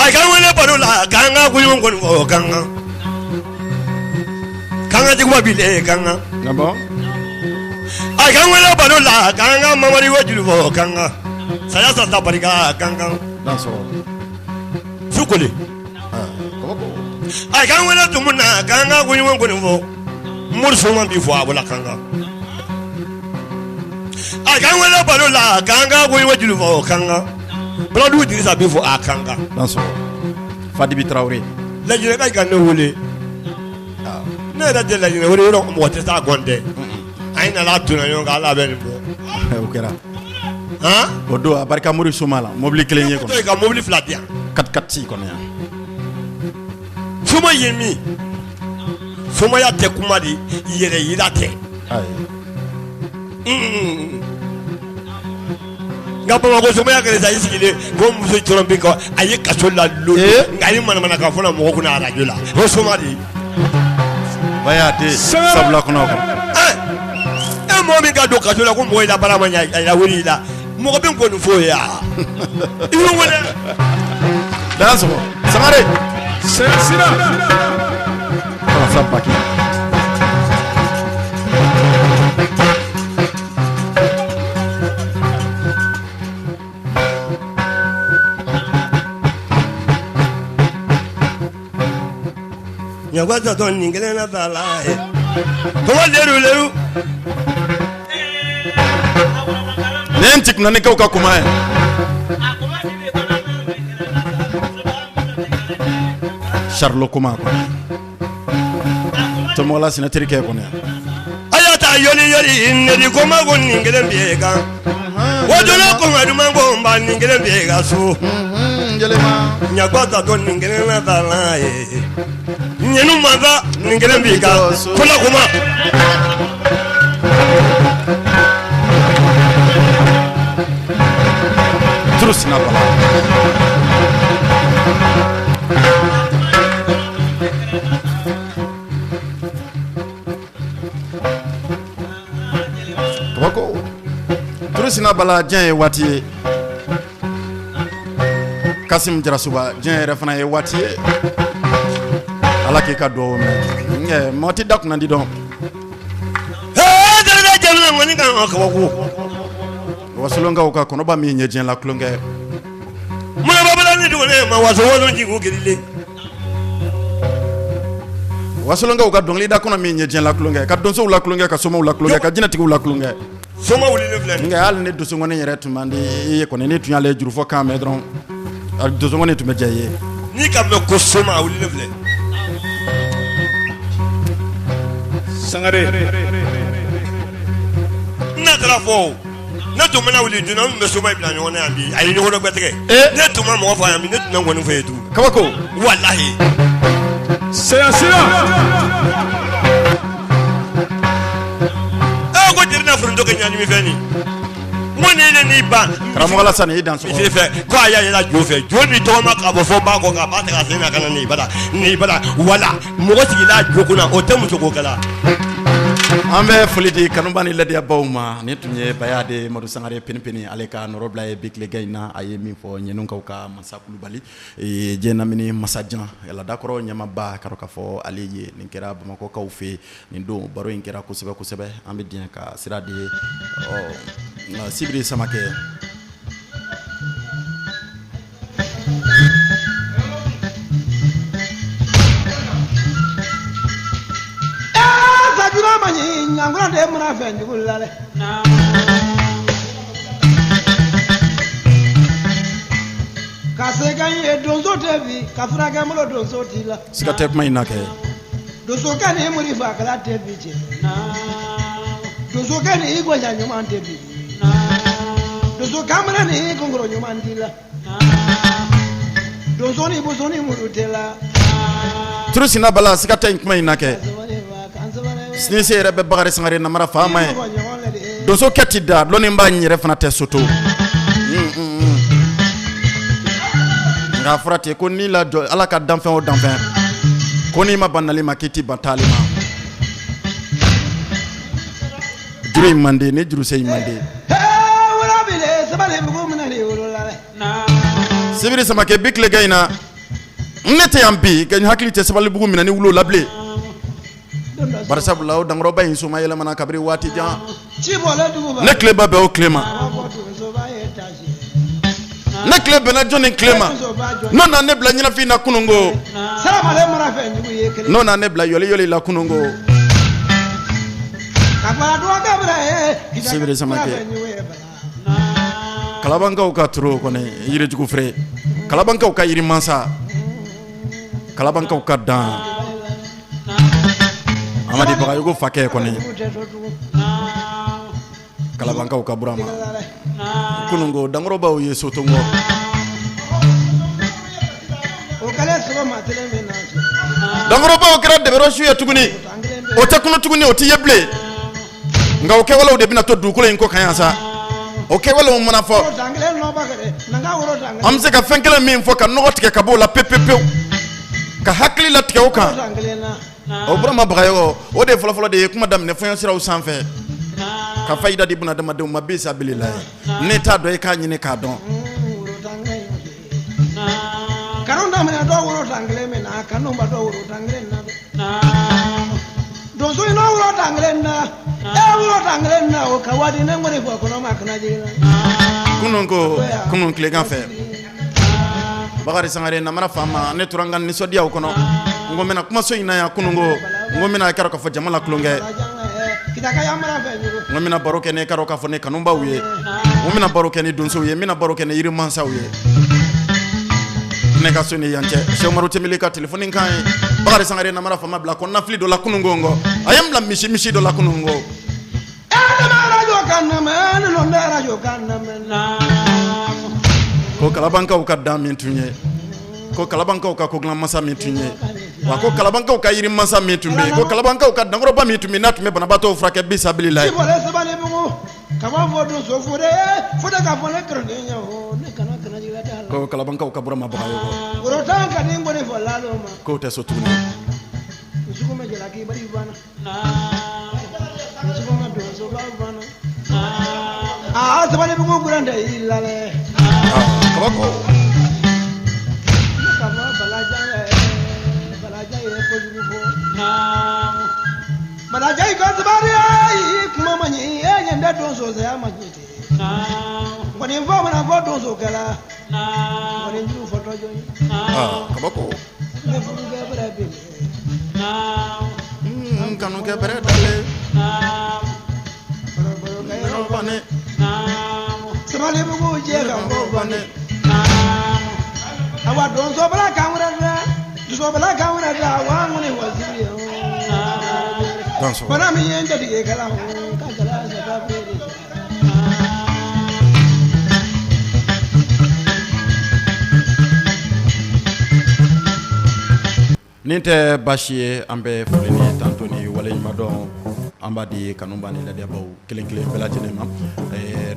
ay kan wele bado la kanga kuyun kon fo kanga di kwa bile kanga Na bon? ay kan wele bado la kanga mamari wajulu fo kanga saya sa tabarika kanga Dans son. sukole ay kan wele tumuna kanga kuyun kon fo mursu man bi fo abula kanga ay kan wele bado la kanga kuyun wajulu fo kanga bla du dirisa bi fo akanga Dans son. Fadibi Traoré. la jire kay kan ne wole ne da de la jire wole ro mo te sa gonde ay na la tuna yo ga la ben bo O kera. han O do abarika muri sumala. Mobili kelen ye kono. to ka mobile flat ya 4-4 si kono ya. suma yemi suma ya te kuma di yere yira te Ay. nga bama ko suma ya kare sa isigile ko muso trompe ko ayi kaso la lo ngali mana ka fona mo ko na radio la o suma di Baya te sabula kono kono. e mo mi ga do kaso la ko mo ila bara manya ila wuri la mo ko ben ko no fo ya iwo wala Dans son. Samare. Sira Kono sabaki. nyagwaza to ningele na tala ko leru Nentik nani ka ka kuma ya. Charlo kuma ko. To mola sinatiri ke kono ya. ayata yoli ne di ko ma ko ningele biega wajona ko ngadu mango mba ningele biega so Ngelema. nyagwaza to ningele na tala nyenu maza ningele biega kula kuma Terus na bala. Wako. Terus na bala jan ye wati ye. Kasim Jarasuba jan yɛrɛ fana ye waati ye. Ala k'i ka duwawu minɛ. Mɔgɔ ti da kunna di dɔn. dara jamana ngoni kan akabako Wasolongaw ka kɔnɔba min ɲɛ diɲɛ la kulonkɛ. muna babala ni dole ma waso waso jingu gelile Wasolongaw ka dɔnkili da kɔnɔ min ɲɛ diɲɛ la kulonkɛ. Ka donsow la kulonkɛ, ka somaw la kulonkɛ, ka jinɛtigiw la kulonkɛ. soma wuli ne filɛ Nka hali ne dusukɔni yɛrɛ tun man di i ye kɔni ne tun y'ale juru fɔ kan mɛn dɔrɔn donsongoni tun bɛ diya i ye n'i ka mɛn ko soma a wulilen filɛ Sangare. n'a taara fɔ ne tun bɛna wuli dun na n bɛ soma in bila ɲɔgɔn na yan bi a ye ɲɔgɔn dɔ gbɛtigɛ ne tun ma mɔgɔ fɔ yan bi ne tun bɛ nkɔni fɔ ye tugun kabako walahi Sira. ko jeli na foronto kɛ ɲanimi fɛn nin ko ni ne n'i ba karamɔgɔ Alasani i dan sɔgɔ misiri fɛ ko a y'a yɛlɛ jo fɛ jo ni tɔgɔma k'a bɔ fɔ ba kɔ k'a ba ta ka sen na ka na n'i bala wala mɔgɔ sigila jo kunna o tɛ muso ko kɛla an bɛ foli di kanuba ni ladiyabaw ma ni tun ye baya de Madu Sangare penipeni ale ka nɔrɔ bila ye bi tilegɛ in na a ye min fɔ ɲɛnunkaw ka masa kulubali jɛnamini masajan ladakɔrɔ ɲamaba k'a dɔn k'a fɔ ale ye nin kɛra bamakɔkaw fɛ nin don baro in kɛra kosɛbɛ kosɛbɛ an bɛ diɲɛ ka sira di Sibiri Samakɛ Nyangura de muna fenji kulale Kase ganye donzo tebi kafura gamulo donzo tila Sika tɛ kuma in na kɛ Donzo kani muri fakala tebi je Donzo kani igwa nyanyuman tebi Donzo kamera ni kongoro nyuman tila Donzo ni buzo ni murutela Turu sina bala sika tɛ kuma in na kɛ Sini se yɛrɛ bɛ Bakari Sangare namara faama ye donso kɛ ti da lɔnni b'a yɛrɛ fana tɛ soto nka fɔra ten ko n'i la jɔ Ala ka danfɛn o danfɛn ko n'i ma ban nali ma k'i ti ban taali ma juru in man di ni juru se in man di Sibiri Samakɛ bi tilegɛ in na ne tɛ yan bi ka n hakili tɛ Sabalibugu minɛ ni wulo la bilen barisabula o dankɔrɔba in soma yɛlɛmana kabiri waati jan ne tileba bɛ o tile ma ne tile bɛnna jɔnni tile ma n'o na ne bila ɲɛnafin na kunungo n'o na ne bila yɔli la kunungo Sibiri Samakɛ Kalabankaw ka turo kɔni yirijugu fere Kalabankaw ka yirimansa Kalabankaw ka dan Amadi Bagayogo fakɛ kɔni Kalabankaw ka burama kunungo dankɔrɔbaw ye sotongo dankɔrɔbaw kɛra dɛbɛrɔsu ye tuguni o tɛ kunu tuguni o tɛ ye bilen nka o kɛwalew de bɛna to dugukolo in kɔ kan yan sa o kɛwalew mana fɔ an bɛ se ka fɛn kelen min fɔ ka nɔgɔ tigɛ ka bɔ o la pepepewu ka hakili latigɛ o kan o burama Bagayogo o de fɔlɔfɔlɔ de ye kuma daminɛ fɔɲɔ siraw sanfɛ ka fayida di bunadamadenw ma bi sabililahi ne t'a dɔn i k'a ɲini k'a dɔn kanu daminɛ dɔ woro tan kelen min na kanu ba dɔ woro tan kelen na donso ina woro tan kelen na woro tan kelen na o ka wadi ne ngori fɔ kɔnɔ ma kana jigin kunun tilegan fɛ Bakari Sangare namara faama ne tora n ka nisɔndiyaw kɔnɔ n ko n bɛna kumaso in na yan kunungo n ko n bɛna k'a dɔn k'a fɔ jama la tulonkɛ n ko n bɛna baro kɛ ne k'a dɔn k'a fɔ ne kanubaw ye n ko n bɛna baro kɛ ni donsow ye n bɛna baro kɛ ni yirimansaw ye ne ka so ni yan cɛ Cheikh Umaru Tembeli ka telefɔni kan ye Bakari Sangare namara faama bila ko nafili dɔ la kunungo nkɔ a ye n bila misi dɔ la kunungo ko Kalabankaw ka dan min tun ye ko Kalabankaw ka kogilan masa min tun ye wa ko Kalabankaw ka yiri masa min tun bɛ ko Kalabankaw ka dankɔrɔba min tun bɛ n'a tun bɛ banabaatɔw furakɛ bi sabililahi ko Kalabankaw ka burama Bagayogo k'o tɛ so tuguni Sabalibugu grande ilale kabako Balajai ko sabari kuma manyi yanda donso sai amajete wani fo mana fo donso kala wani ju foto joyi kabako ne fu ga bara bi kanu ke bere dale Sabalibugu je ga mo bane awa don so bala kamura da so bala kamura da wa ngone waziri danso bana mi yende dige kala ka kala sa ka fere nin tɛ baasi ye an bɛ foli ni tanto ni waleɲuman dɔn an b'a di kanuba ni ladiyabaw kelen kelen bɛɛ lajɛlen ma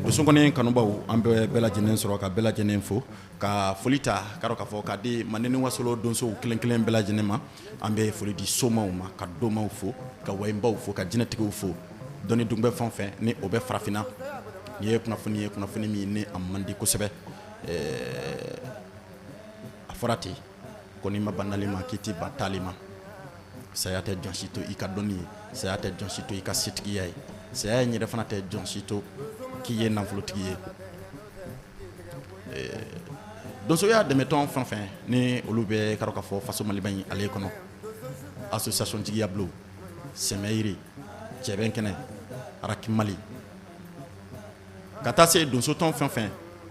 dusukɔni kanubaw an bɛ bɛɛ lajɛlen sɔrɔ ka bɛɛ lajɛlen fo ka foli ta k'a dɔn k'a fɔ k'a di mande ni wasolo donsow kelen kelen bɛɛ lajɛlen ma an bɛ foli di somaw ma ka domaw fo ka wayinbaw fo ka jinɛtigiw fo dɔnni dun bɛ fɛn o fɛn ni o bɛ farafinna ni ye kunnafoni min ni a man di kosɛbɛ a fɔra ten ko n'i ma ban nali ma k'i t'i ban taali ma saya tɛ jɔn si to i ka dɔnni ye saya tɛ jɔn si to i ka setigiya ye saya in yɛrɛ fana tɛ jɔn si to k'i ye nafolotigi ye donsoya dɛmɛtɔn fɛn fɛn ni olu bɛ k'a dɔn k'a fɔ faso maliba in ale kɔnɔ association tigiya bulon sɛmɛyiri cɛbɛn kɛnɛ araki mali ka taa se donsotɔn fɛn fɛn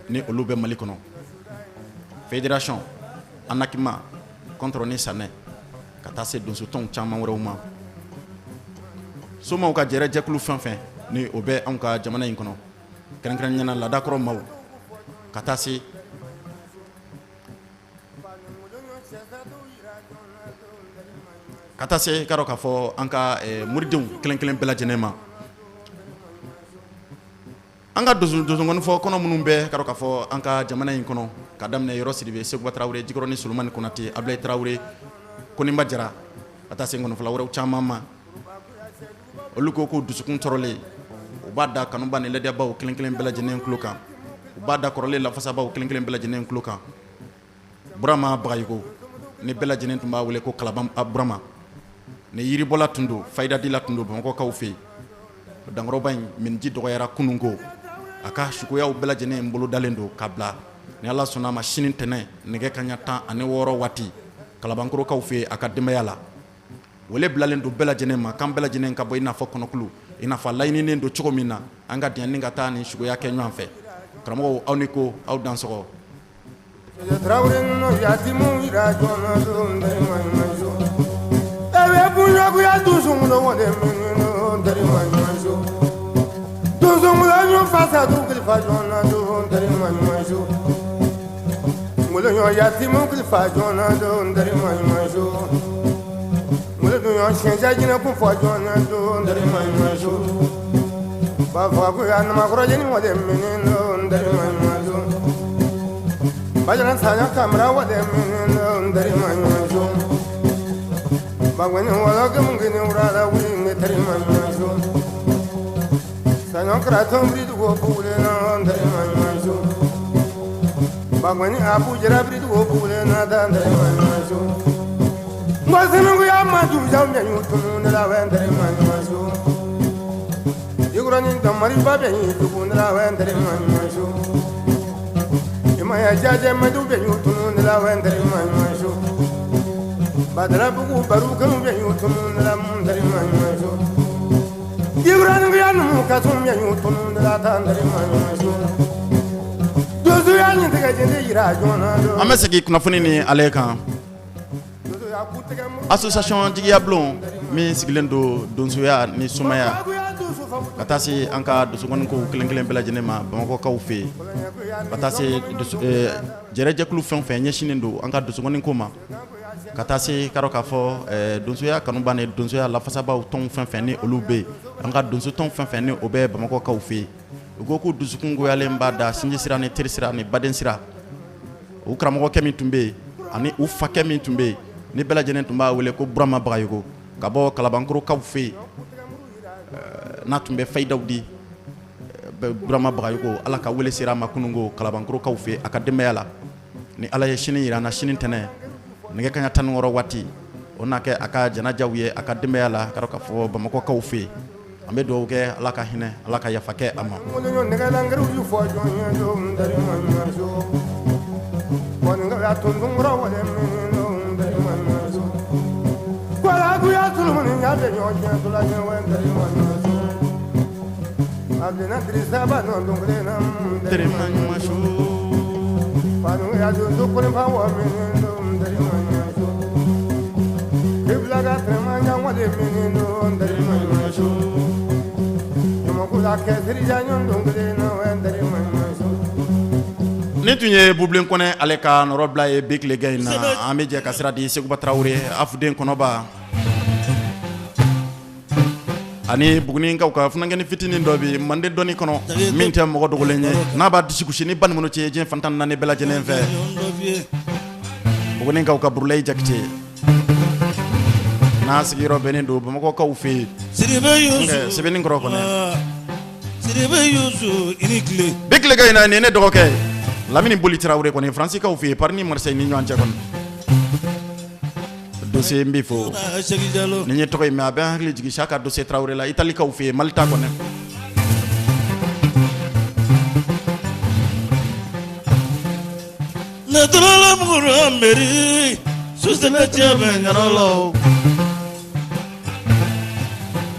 ni olu bɛ mali kɔnɔ fédération anakima contre ni sanɛ ka taa se donsotɔnw caman wɛrɛw ma somaw ka jɛrɛ jɛkulu fɛn fɛn ni o bɛ anw ka jamana in kɔnɔ kɛrɛnkɛrɛnniyana ladakɔrɔ maaw ka taa se ka dɔn k'a fɔ an ka muridenw kelen kelen bɛɛ lajɛlen ma an ka donsokɔni fɔ kɔnɔ minnu bɛ ka dɔn k'a fɔ an ka jamana in kɔnɔ ka daminɛ yɔrɔ Sidibe Seguba Tarawele Jikɔrɔni Solomani Konate Ablaye Tarawele Koniba Jara ka taa se nkɔnɔfɔla wɛrɛw caman ma olu ko ko dusukun tɔɔrɔlen u b'a da kanuba ni ladiyabaw kelen kelen bɛɛ lajɛlen tulo kan u b'a da kɔrɔlen lafasabaw kelen kelen bɛɛ lajɛlen tulo kan Burama Bagayoko ni bɛɛ lajɛlen tun b'a wele ko Kalaban Burama ni yiribɔla tun don Fayidadila tun don Bamakɔkaw fɛ yen dankɔrɔba in miniji dɔgɔyara kunun ko a ka suguyaw bɛɛ lajɛlen bolo dalen don ka bila ni Ala sɔnna a ma sini ntɛnɛn nɛgɛ kaɲa 16 waati Kalabankɔrɔkaw fɛ a ka denbaya la wele bilalen don bɛɛ lajɛlen ma k'an bɛɛ lajɛlen ka bɔ i n'a fɔ kɔnɔkulu i n'a fɔ a laɲininen don cogo min na an ka diɲɛ ni ka taa ni suguya kɛ ɲɔgɔn fɛ karamɔgɔw aw ni ko aw dansɔgɔ Mulunyo yatimu kilfa jona do ndari manjo Mulunyo shenja jina ku fa jona do ndari manjo Ba fa ku ya na makro jeni mo de menino ndari manjo Bajana sanya kamera wa de menino ndari manjo Ba wani wala gum gini urala wi ndari manjo Sanya kratom bridu go pule na ndari manjo Bagwani abu jarabri do bule na dandre manjo Ngwazinu ya maju jamya yutunu na wendre manjo Yugurani damari babe yutunu na wendre manjo Imaya jaje madu be yutunu na wendre manjo Badra bugu baruka be yutunu na mundre manjo Yugurani ya nu kasum yutunu na dandre manjo an bɛ segin kunnafoni ni ale kan association jigiya bulon min sigilen don donsoya ni sumaya ka taa se an ka dusukɔni ko kelen kelen bɛɛ lajɛlen ma Bamakɔkaw fɛ yen ka taa se jɛrɛjɛkulu fɛn o fɛn ɲɛsinnen don an ka dusukɔni ko ma ka taa se k'a dɔn k'a fɔ donsoya kanuba ni donsoya lafasabaw tɔn fɛn fɛn ni olu bɛ yen an ka donsotɔn fɛn fɛn ni o bɛ Bamakɔkaw fɛ yen u ko ko dusukun goyalen b'a da sinji sira ni teri sira ni baden sira u karamɔgɔkɛ min tun bɛ yen ani u fakɛ min tun bɛ yen ni bɛɛ lajɛlen tun b'a wele ko Burama Bagayoko ka bɔ Kalabankɔrɔkaw fɛ yen n'a tun bɛ fayidaw di Burama Bagayoko Ala ka wele sera a ma kununko Kalabankɔrɔkaw fɛ a ka denbaya la ni Ala ye sini jira an na sini ntɛnɛn nɛgɛ kaɲa 16 waati o n'a kɛ a ka janajaw ye a ka denbaya la ka dɔn k'a fɔ Bamakɔkaw fɛ yen an bɛ dugawu kɛ Ala ka hinɛ Ala ka yafa kɛ a ma Panu ya do ko pa wa min do ndari man so. Ibla ga trema nya wa de min do ndari man so. Mo ko la ke sri ja nyon do ngale no ndari man so. Ni tun ye Bublen Kone ale ka nɔrɔ bila ye Big le gay na an bɛ jɛ ka sira di Seguba Traoré Afuden Kɔnɔba ani Buguni kaw ka funankɛni fitinin dɔ bi Mande dɔnni kɔnɔ min tɛ mɔgɔ dogolen ye n'a b'a disi gosi ni balimaw cɛ diɲɛ fantan naani bɛɛ lajɛlen fɛ Buguni kaw ka Burulayi Jakite n'a sigiyɔrɔ bɛnnen don Bamakɔ kaw fɛ yen Sɛbɛnninkɔrɔ kɔnɔ Big le gay na nin ne dɔgɔkɛ Lamini Boli Traoré kɔni Faransi kaw fɛ yen Paris ni Marseille ni ɲɔgɔn cɛ kɔni dossier n b'i fo ni n ye tɔgɔ in mɛn a bɛ n hakili jigin Saka dossier Traoré la Itali kaw fɛ yen Mali ta kɔnɛ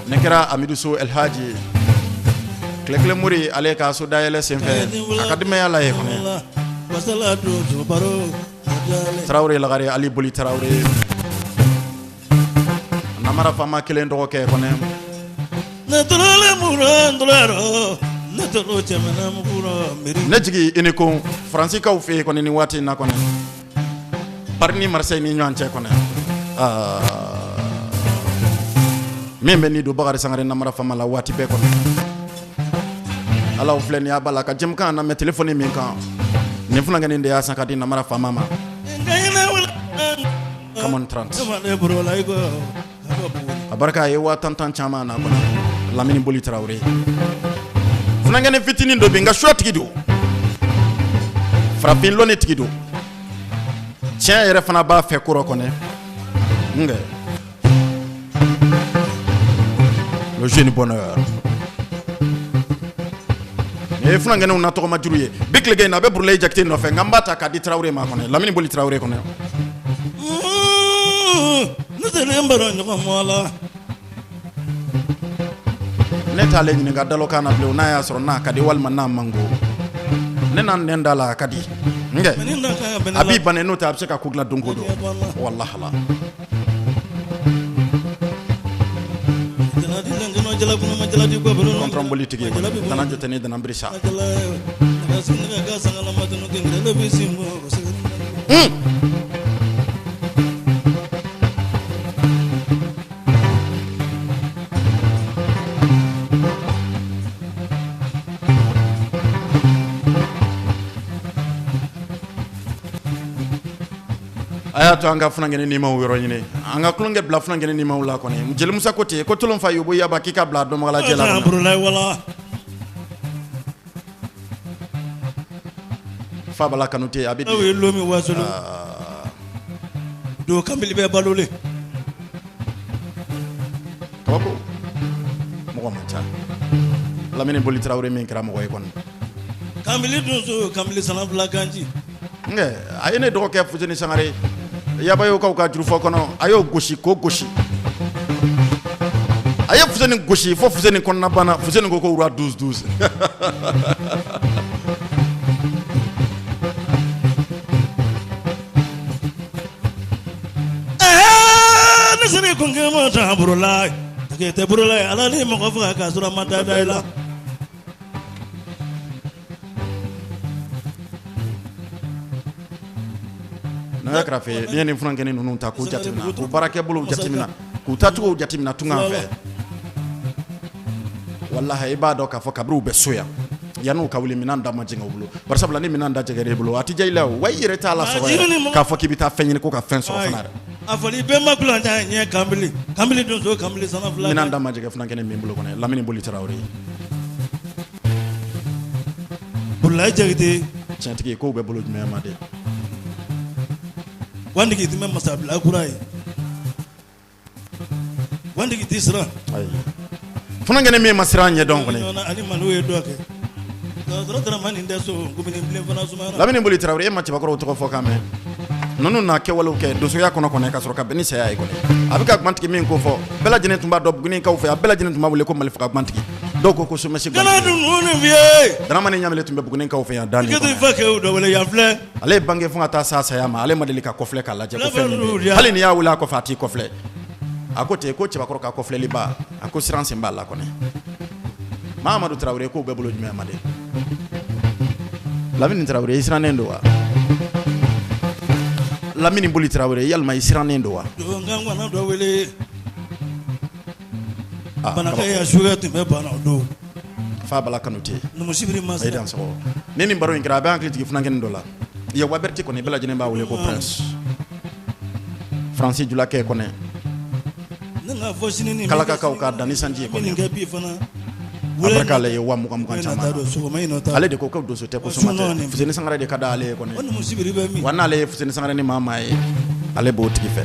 ne kɛra Amidou Sow El Hadji Tile Muri ale ka so dayɛlɛ senfɛ a ka denbaya la ye kɔnɛ Traoré lagare Ali Boli Traoré namara fama kelen dɔgɔkɛ kɔnɛ ne jigi ini ko Faransi kaw fɛ yen kɔni ni waati in na kɔnɛ Paris ni Marseille ni ɲɔgɔn cɛ kɔnɛ min bɛ ni don Bakari Sangare namara fama la waati bɛɛ kɔnɛ Ala filɛ ni y'a bala ka jɛmukan na mɛ téléphone min kan nin funankɛnin de y'a san ka di namara fama ma Come on 30 a barika a ye 10 caman na kɔnɔ Lamini Boli Traoré funankɛnin fitinin dɔ bi nka suwa tigi don farafin lɔnni tigi don tiɲɛ yɛrɛ fana b'a fɛ kɔrɔ kɔnɛ nkɛ le jeune bonheur e funankɛninw na tɔgɔma juru ye Big le gay na a bɛ Burulayi Jakite nɔfɛ nka n b'a ta k'a di Traoré ma kɔnɛ Lamini Boli Traoré kɔnɛ ne t'ale ɲininka dalokan na bilen n'a y'a sɔrɔ n'a ka di walima n'a man go ne n'a nɛn da la a ka di nkɛ a b'i bana n'o tɛ a bɛ se ka ko dilan don ko don walahala Kɔntɔn boli tigi Dana Jateni Dana Birisa a y'a to an ka funankɛni nimaw yɔrɔ ɲini an ka kulonkɛ bila funankɛni nimaw la kɔni Jeli Musa ko ten ko tolon fa yobo yaba k'i ka bila dɔnbagala jɛ la fa bala Kanute a bɛ di lomi wasolo do kamili bɛ balole kabako mɔgɔ man ca Lamini Boli Traoré min kɛra mɔgɔ ye kɔni kamili donso kamili sanafila kanji nkɛ a ye ne dɔgɔkɛ Fuseni Sangare yabayo kaw ka jurufɔ kɔnɔ a y'o gosi k'o gosi a ye Fuseni gosi fo Fuseni kɔnɔna banna Fuseni ko wura 12-12 ne sene ko ngema ta Burulayi ke te Burulayi ala ni mɔgɔ faga ka sɔrɔ ma da da la n'a kɛra fɛ ni ye nin funankɛni ninnu ta k'u jatemina k'u baarakɛbolow jatemina k'u taacogow jatemina tungan fɛ wallahi i b'a dɔn k'a fɔ kabiriw bɛ so yan yan'u ka wuli minɛn da ma jɛngɛ u bolo bari sabula ni minɛn da jɛgɛrɛ i bolo a tɛ diya i la o wa i yɛrɛ t'a la sɔrɔ yɛrɛ k'a fɔ k'i bɛ taa fɛn ɲini ko ka fɛn sɔrɔ fana yɛrɛ a fɔli bɛɛ ma kulan ta ɲɛ kamili donso kamili sanafila minɛn da ma jɛgɛ funankɛni min bolo kɔnɔ Lamini Boli Traoré Burulayi Jakite tiɲɛtigi kow bɛ bolo jumɛn ma de wandigi ti mɛ masabila kura ye wandigi ti siran ayi funankɛni min ma siran ɲɛ dɔn kɔni ani manu ye dɔ kɛ dɔgɔtɔrɔ tɛna ma nin tɛ so komini bilen fana sumayara Lamini Boli Traoré e ma cɛbakɔrɔw tɔgɔ fɔ k'a mɛn ninnu n'a kɛwalew kɛ donsoya kɔnɔ kɔnɔ ka sɔrɔ ka bɛn ni saya ye kɔni a bɛ ka kumantigi min ko fɔ bɛɛ lajɛlen tun b'a dɔn Buguni kaw fɛ a bɛɛ lajɛlen tun b'a wele ko Mali faga kumantigi dɔw ko ko somɛsi kana dun nunu vie Dramane Ɲamele tun bɛ Buguni kaw fɛ yan da nin ke to kɔnɔ. fa ke o do wele ya filɛ Ale ye bange fo ka taa s'a saya ma ale ma deli ka kɔfilɛ k'a lajɛ ko fɛn min bɛ yen. Hali ni y'a wele a kɔfɛ a t'i kɔfilɛ a ko ten ko cɛbakɔrɔ ka kɔfilɛli ba a ko siran sen b'a la kɔnɛ Mahamadu Tarawele k'o bɛɛ bolo jumɛn ma de Lamini Tarawele i sirannen don wa Lamini Boli Tarawele yalima i sirannen don wa do ngan wana do wele bana ka ya suga tun bɛ bana o do fa bala kanute numu sibiri ayi masa dan sɔgɔ ni nin baro in kɛra a bɛ hakili jigin funankɛnin dɔ la ya Waberti kɔni bɛɛ lajɛlen b'a wele ko Prince Francis Julakɛ kɔnɛ ne nka fɔ sini ni Kalakakaw ka dan ni sanji ye min kɔnɛ kɛ bi fana a barika ale ye wa mugan caman na. sɔgɔma in nɔ ta Ale de ko donso tɛ ko soma tɛ Fuseni Sangare de ka da ale ye o kɔnɛ numu sibiri bɛ min wa n'ale ye Fuseni Sangare ni maa maa ye ale b'o tigi fɛ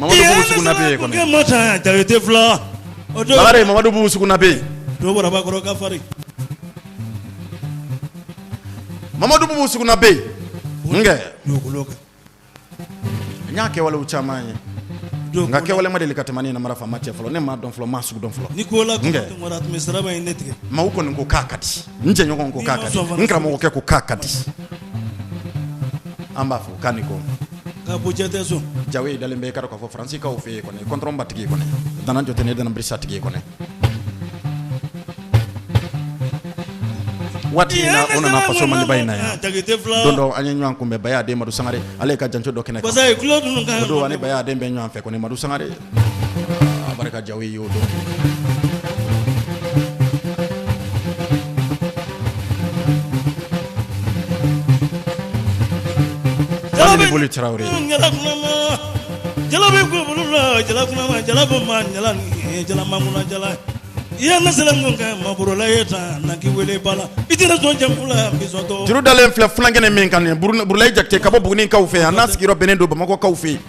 Mamadu Bugu Suguna bɛ yen kɔnɛ kɛ ma ta jabete fila o do Lagare Mamadu Bugu Suguna bɛ yen do bɔra ba kɔrɔ ka fari Mamadu Bugu Suguna bɛ yen nkɛ dugukolo kan n y'a kɛwalew caman ye do nka kɛwale ma deli ka tɛmɛ ne namara faama cɛ fɔlɔ ne m'a dɔn fɔlɔ m'a sugu dɔn fɔlɔ ni ko la Nkɛ. tun wara tun bɛ siraba in ne tigɛ maaw kɔni ko k'a ka di n jɛɲɔgɔn ko k'a ka di n karamɔgɔkɛ ko k'a ka di an b'a fɔ k'a ni ko ka bɔ jate so Jawe dalen bɛ i k'a dɔn k'a fɔ Faransi kaw fɛ yen kɔni kɔntɔrɔn ba tigi ye kɔni dana jɔtɛ ne dana birisa tigi ye kɔni waati in na o nana faso maliba in na yan jagete fila don dɔ an ye ɲɔgɔn kunbɛn Baya den Madu Sangare ale ye ka janco dɔ kɛnɛ kan basa ye kulo dun kan o don ani Baya den bɛ ɲɔgɔn fɛ kɔni Madu Sangare a barika Jawe y'o don Lamini Boli Tarawele jala kunama jala bɛ ko bolo la jala kunama jala bɛ ma jala ni jala mamuna jala i ya nasala mun kan maborola ye ta na ki wele bala i tɛna sɔn jamu la n bɛ sɔn tɔ juru dalen filɛ fulankɛnɛ min kan nin Burulayi Jakite ka bɔ Buguni kaw fɛ yan n'a sigiyɔrɔ bɛnnen don Bamakɔ kaw fɛ yen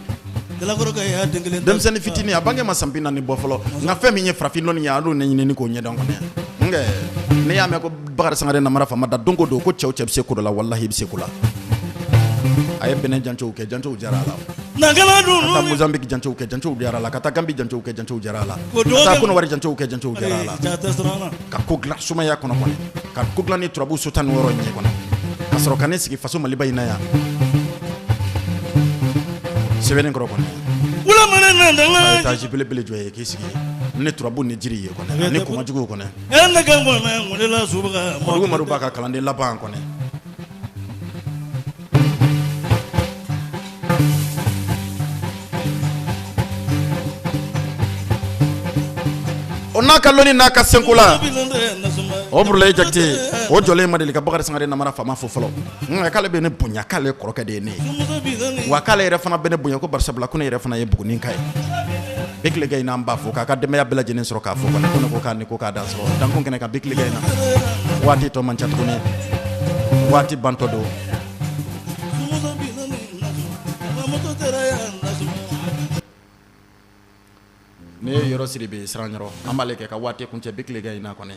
jalakɔrɔ ka y'a den kelen denmisɛnnin fitinin a bange ma san 40 bɔ fɔlɔ nka fɛn min ye farafin dɔnni ye a y'o ɲɛɲini k'o ɲɛdɔn kɔni nkɛ ne y'a mɛn ko Bakari Sangare namara faama da don o don ko cɛ o cɛ bɛ se ko dɔ la walahi i bɛ se ko la a ye Benin jancow kɛ jancow diyara a la nagala ka taa dun Mozambique jancow kɛ jancow diyara a la ka taa Gambie jancow kɛ jancow diyara a la O ka dɔgɔ taa kɛ- Konowari jancow kɛ jancow diyara a la ja tɛ siran na ka ko dilan sumaya kɔnɔ kɔni ka ko dilan ni turabu so tan ni wɔɔrɔ ɲɛ kɔnɔ ka sɔrɔ ka ne sigi faso maliba in na yan sɛbɛnni kɔrɔ kɔni wula mana na a ye danga taji belebele jɔ ye k'i sigi ne turabu ni jiri ye kɔni ani kumajuguw kɔni e ne kan kɔnɔ mun de la suba ka Mɔdugu Madu b'a ka kalanden laban kɔni o n'a ka lɔnni n'a ka senko la o Burulayi Jakite o jɔlen ma deli ka Bakari Sangare namara faama fo fɔlɔ nka k'ale bɛ ne bonya k'ale kɔrɔkɛ de ye ne ye wa k'ale yɛrɛ fana bɛ ne bonya ko barisabula ko ne yɛrɛ fana ye Buguni ka ye Bekilega in na an b'a fɔ k'a ka denbaya bɛɛ lajɛlen sɔrɔ k'a fɔ kɔni ko ne ko k'a ni ko k'a dan sɔrɔ dankun kɛnɛ kan Bekilega in na waati tɔ man ca tuguni waati bantɔ don ne ye yɔrɔ siri bɛ siran yɔrɔ an b'ale kɛ ka waati kuncɛ Bekilega in na kɔni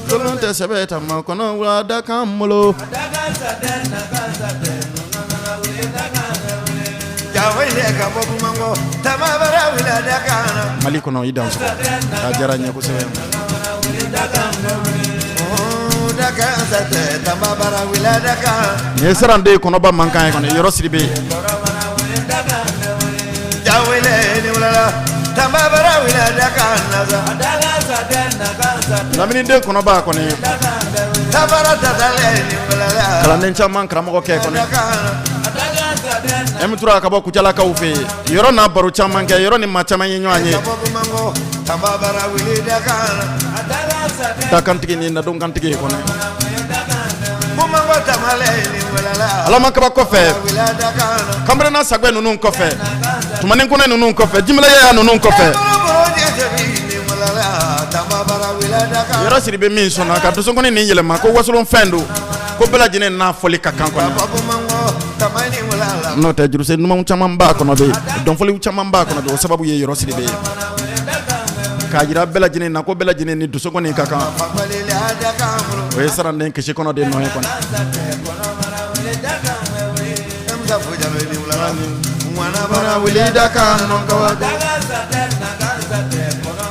tolon tɛ sɛbɛ tama kɔnɔ wulada kan bolo Mali kɔnɔ i dan sɔrɔ k'a diyara n ye kosɛbɛ nin ye saranden kɔnɔba mankan ye kɔni yɔrɔ siri bɛ yen Laminiden kɔnɔba kɔni kalanden caman karamɔgɔ kɛ kɔni Emi Tura ka bɔ Kucalakaw fɛ yen yɔrɔ n'a baro caman kɛ yɔrɔ ni maa caman ye ɲɔgɔn ye dakantigi ni nadonkantigi ye kɔni Alama kaba kɔfɛ Kambarana Sagbe ninnu kɔfɛ Tumani Kone ninnu kɔfɛ Jimilaya ninnu kɔfɛ yɔrɔ siri bɛ min sɔnna ka dusukɔni nin yɛlɛma ko wasolon fɛn don ko bɛɛ lajɛlen n'a fɔli ka kan kɔnɔ n'o tɛ jurusen ɲumanw caman b'a kɔnɔ bɛ yen dɔnfɔliw caman b'a kɔnɔ bɛ yen o sababu ye yɔrɔ siri bɛ yen k'a jira bɛɛ lajɛlen na ko bɛɛ lajɛlen ni dusukɔni ka kan o ye saranden kisi kɔnɔ de nɔ ye kɔni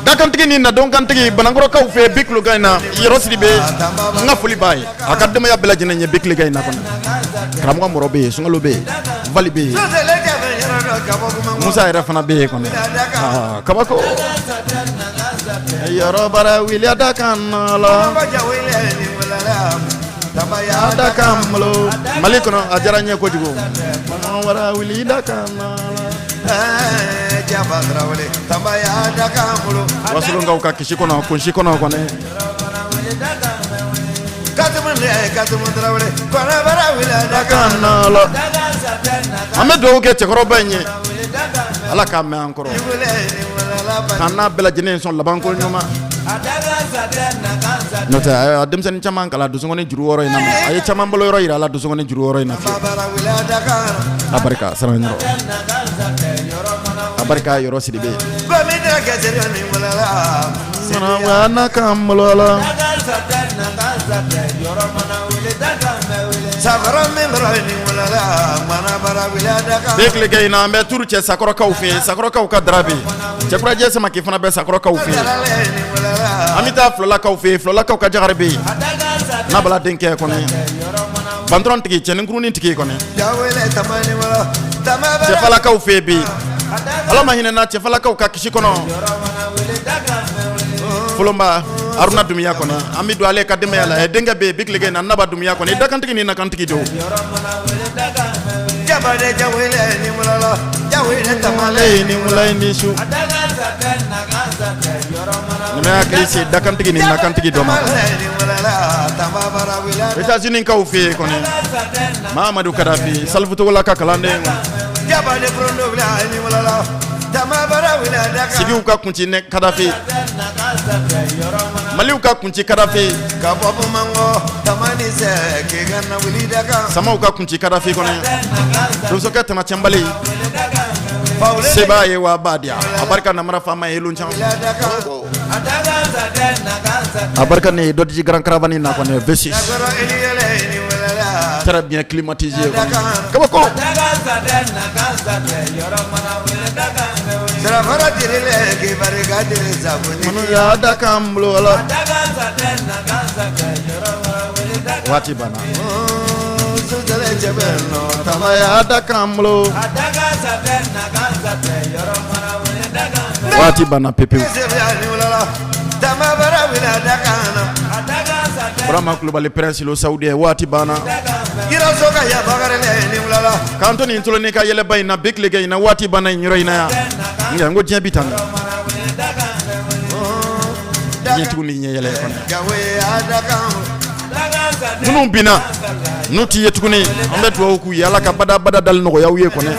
dakantigi ni nadɔnkantigi Banankɔrɔkaw fɛ bi kulokan in na yɔrɔ siri bɛ n ka foli b'a ye a ka denbaya bɛɛ lajɛlen ye bi kulokan in na kɔni karamɔgɔ Mɔrɔ bɛ yen Sunkalo bɛ yen Vali bɛ yen Musa yɛrɛ fana bɛ yen kɔni kabako yɔrɔ bara wuli a da kan la da kan bolo Mali kɔnɔ a diyara n ye kojugu bara wuli da kan la Wasolonkaw ka kisi kɔnɔ kunsi kɔnɔ kɔni an bɛ dugawu kɛ cɛkɔrɔba in ye Ala k'a mɛn an kɔrɔ k'an n'a bɛɛ lajɛlen sɔn labanko ɲuman n'o tɛ a ye denmisɛnnin caman kalan dusukɔni juru wɔɔrɔ in na a ye caman bolo yɔrɔ yira a la dusukɔni juru wɔɔrɔ in na a barika Saraɲɔrɔ a barika yɔrɔ Sidibe ana kan bolo la Bekileke in na an bɛ turu cɛ Sakɔrɔkaw fɛ Sakɔrɔkaw ka darabi Cɛkurajɛ Samake fana bɛ Sakɔrɔkaw fɛ an bɛ taa Filɔlakaw fɛ Filɔlakaw ka jagare bɛ yen n'a bala denkɛ kɔni Bantɔrɔn tigi cɛninkurunin tigi kɔni Cɛfalakaw fɛ bi Ala ma hinɛ na Cɛfalakaw ka kisi kɔnɔ Folonba Aruna Dumiya kɔni an bɛ don ale ka denbaya la denkɛ bɛ yen Bekileke in na Naba Dumiya kɔni dakantigi ni nakantigi don Nime hakili se dakantigi ni nakantigi dɔ ma États-Unis kaw fɛ yen kɔni Mahamadu Kadafi Salifutogala ka kalanden Sigiw ka kunci Kadafi Maliw ka kunci Kadafi Samaw ka kunci Kadafi kɔni Donsokɛ Tana Cɛnbali Seba ye wa badia a barika namara fama ye luncan a barika ni Dodji Grand Caravane na kɔni V6 très bien climatisé kabako manu ya da kan bolo la waati bana tamaya da kan bolo waati bana pepe Brahma Kulubali Prince lo Saudi waati bana kanto ni ntolo ne ka yɛlɛba in na Bekileke in na waati bana in yɔrɔ in na ya ngo diɲɛ bi tan diɲɛ tugu ni ɲɛ yɛlɛ kɔnɔ minnu bina n'u ti ye tuguni an bɛ dugawu k'u ye Ala ka bada dali nɔgɔyaw ye kɔnɔ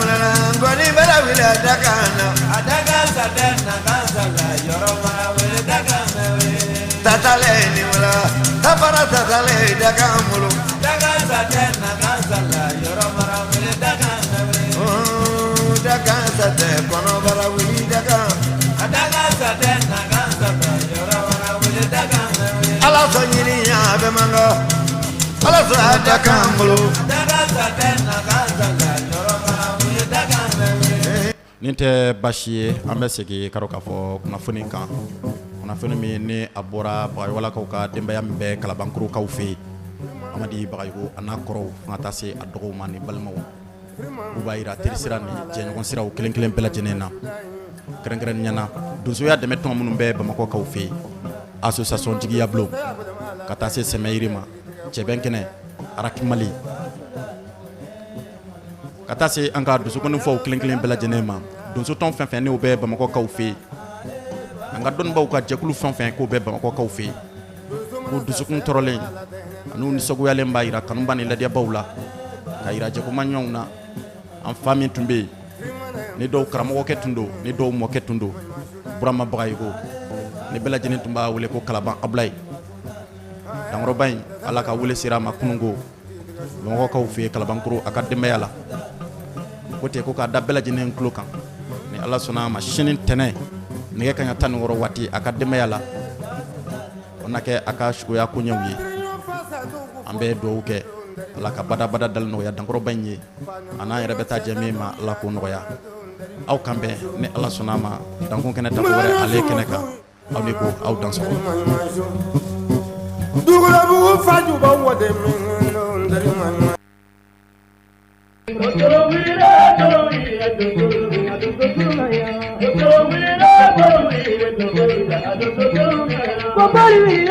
nin tɛ basi ye an bɛ segin karo k'a fɔ kunnafoni kan kunnafoni min ni a bɔra Bagayɔgɔlakaw ka denbaya min bɛ Kalabankurukaw fɛ yen Amadi Bagayogo a n'a kɔrɔw fo ka taa se a dɔgɔw ma ni balimaw u b'a yira terisira ni jɛɲɔgɔn siraw kelen kelen bɛɛ lajɛlen na kɛrɛnkɛrɛnnenya na donsoya dɛmɛ tɔn minnu bɛ Bamakɔkaw fɛ yen association Jigiya Bulon ka taa se Sɛmɛyiri ma Cɛbɛn kɛnɛ Araki Mali ka taa se an ka dusukɔni fɔw kelen kelen bɛɛ lajɛlen ma donso tɔn fɛn fɛn n'o bɛ Bamakɔkaw fɛ yen an ka dɔnnibaw ka jɛkulu fɛn fɛn k'o bɛ Bamakɔkaw fɛ yen ko dusukun tɔɔrɔlen an'u nisɔgoyalen b'a yira kanuba ni ladiyabaw la ka yira jɛkomaɲɔgɔnw na an fa min tun bɛ yen ni dɔw karamɔgɔkɛ tun don ni dɔw mɔkɛ tun don Burama Bagayogo ni bɛɛ lajɛlen tun b'a wele ko Kalaban Abulayi dankɔrɔba in Ala ka wele sera a ma kunungo Bamakɔkaw fɛ yen Kalabankuru a ka denbaya la ko ten ko k'a da bɛɛ lajɛlen tulo kan ni Ala sɔnna a ma sini tɛnɛ nɛgɛ kaɲa 16 waati a ka denbaya la o na kɛ a ka suguya koɲɛw ye an bɛ dugawu kɛ ala ka badabada dali nɔgɔya dankɔrɔba in ye a n'an yɛrɛ bɛ taa jɛ min ma ala k'o nɔgɔya aw kan bɛn ni ala sɔnna ma dankun kɛnɛ dafo wɛrɛ ale kɛnɛ kan aw ni ko aw dansɔgɔ dugulabugu fajuba wade min dari man Bari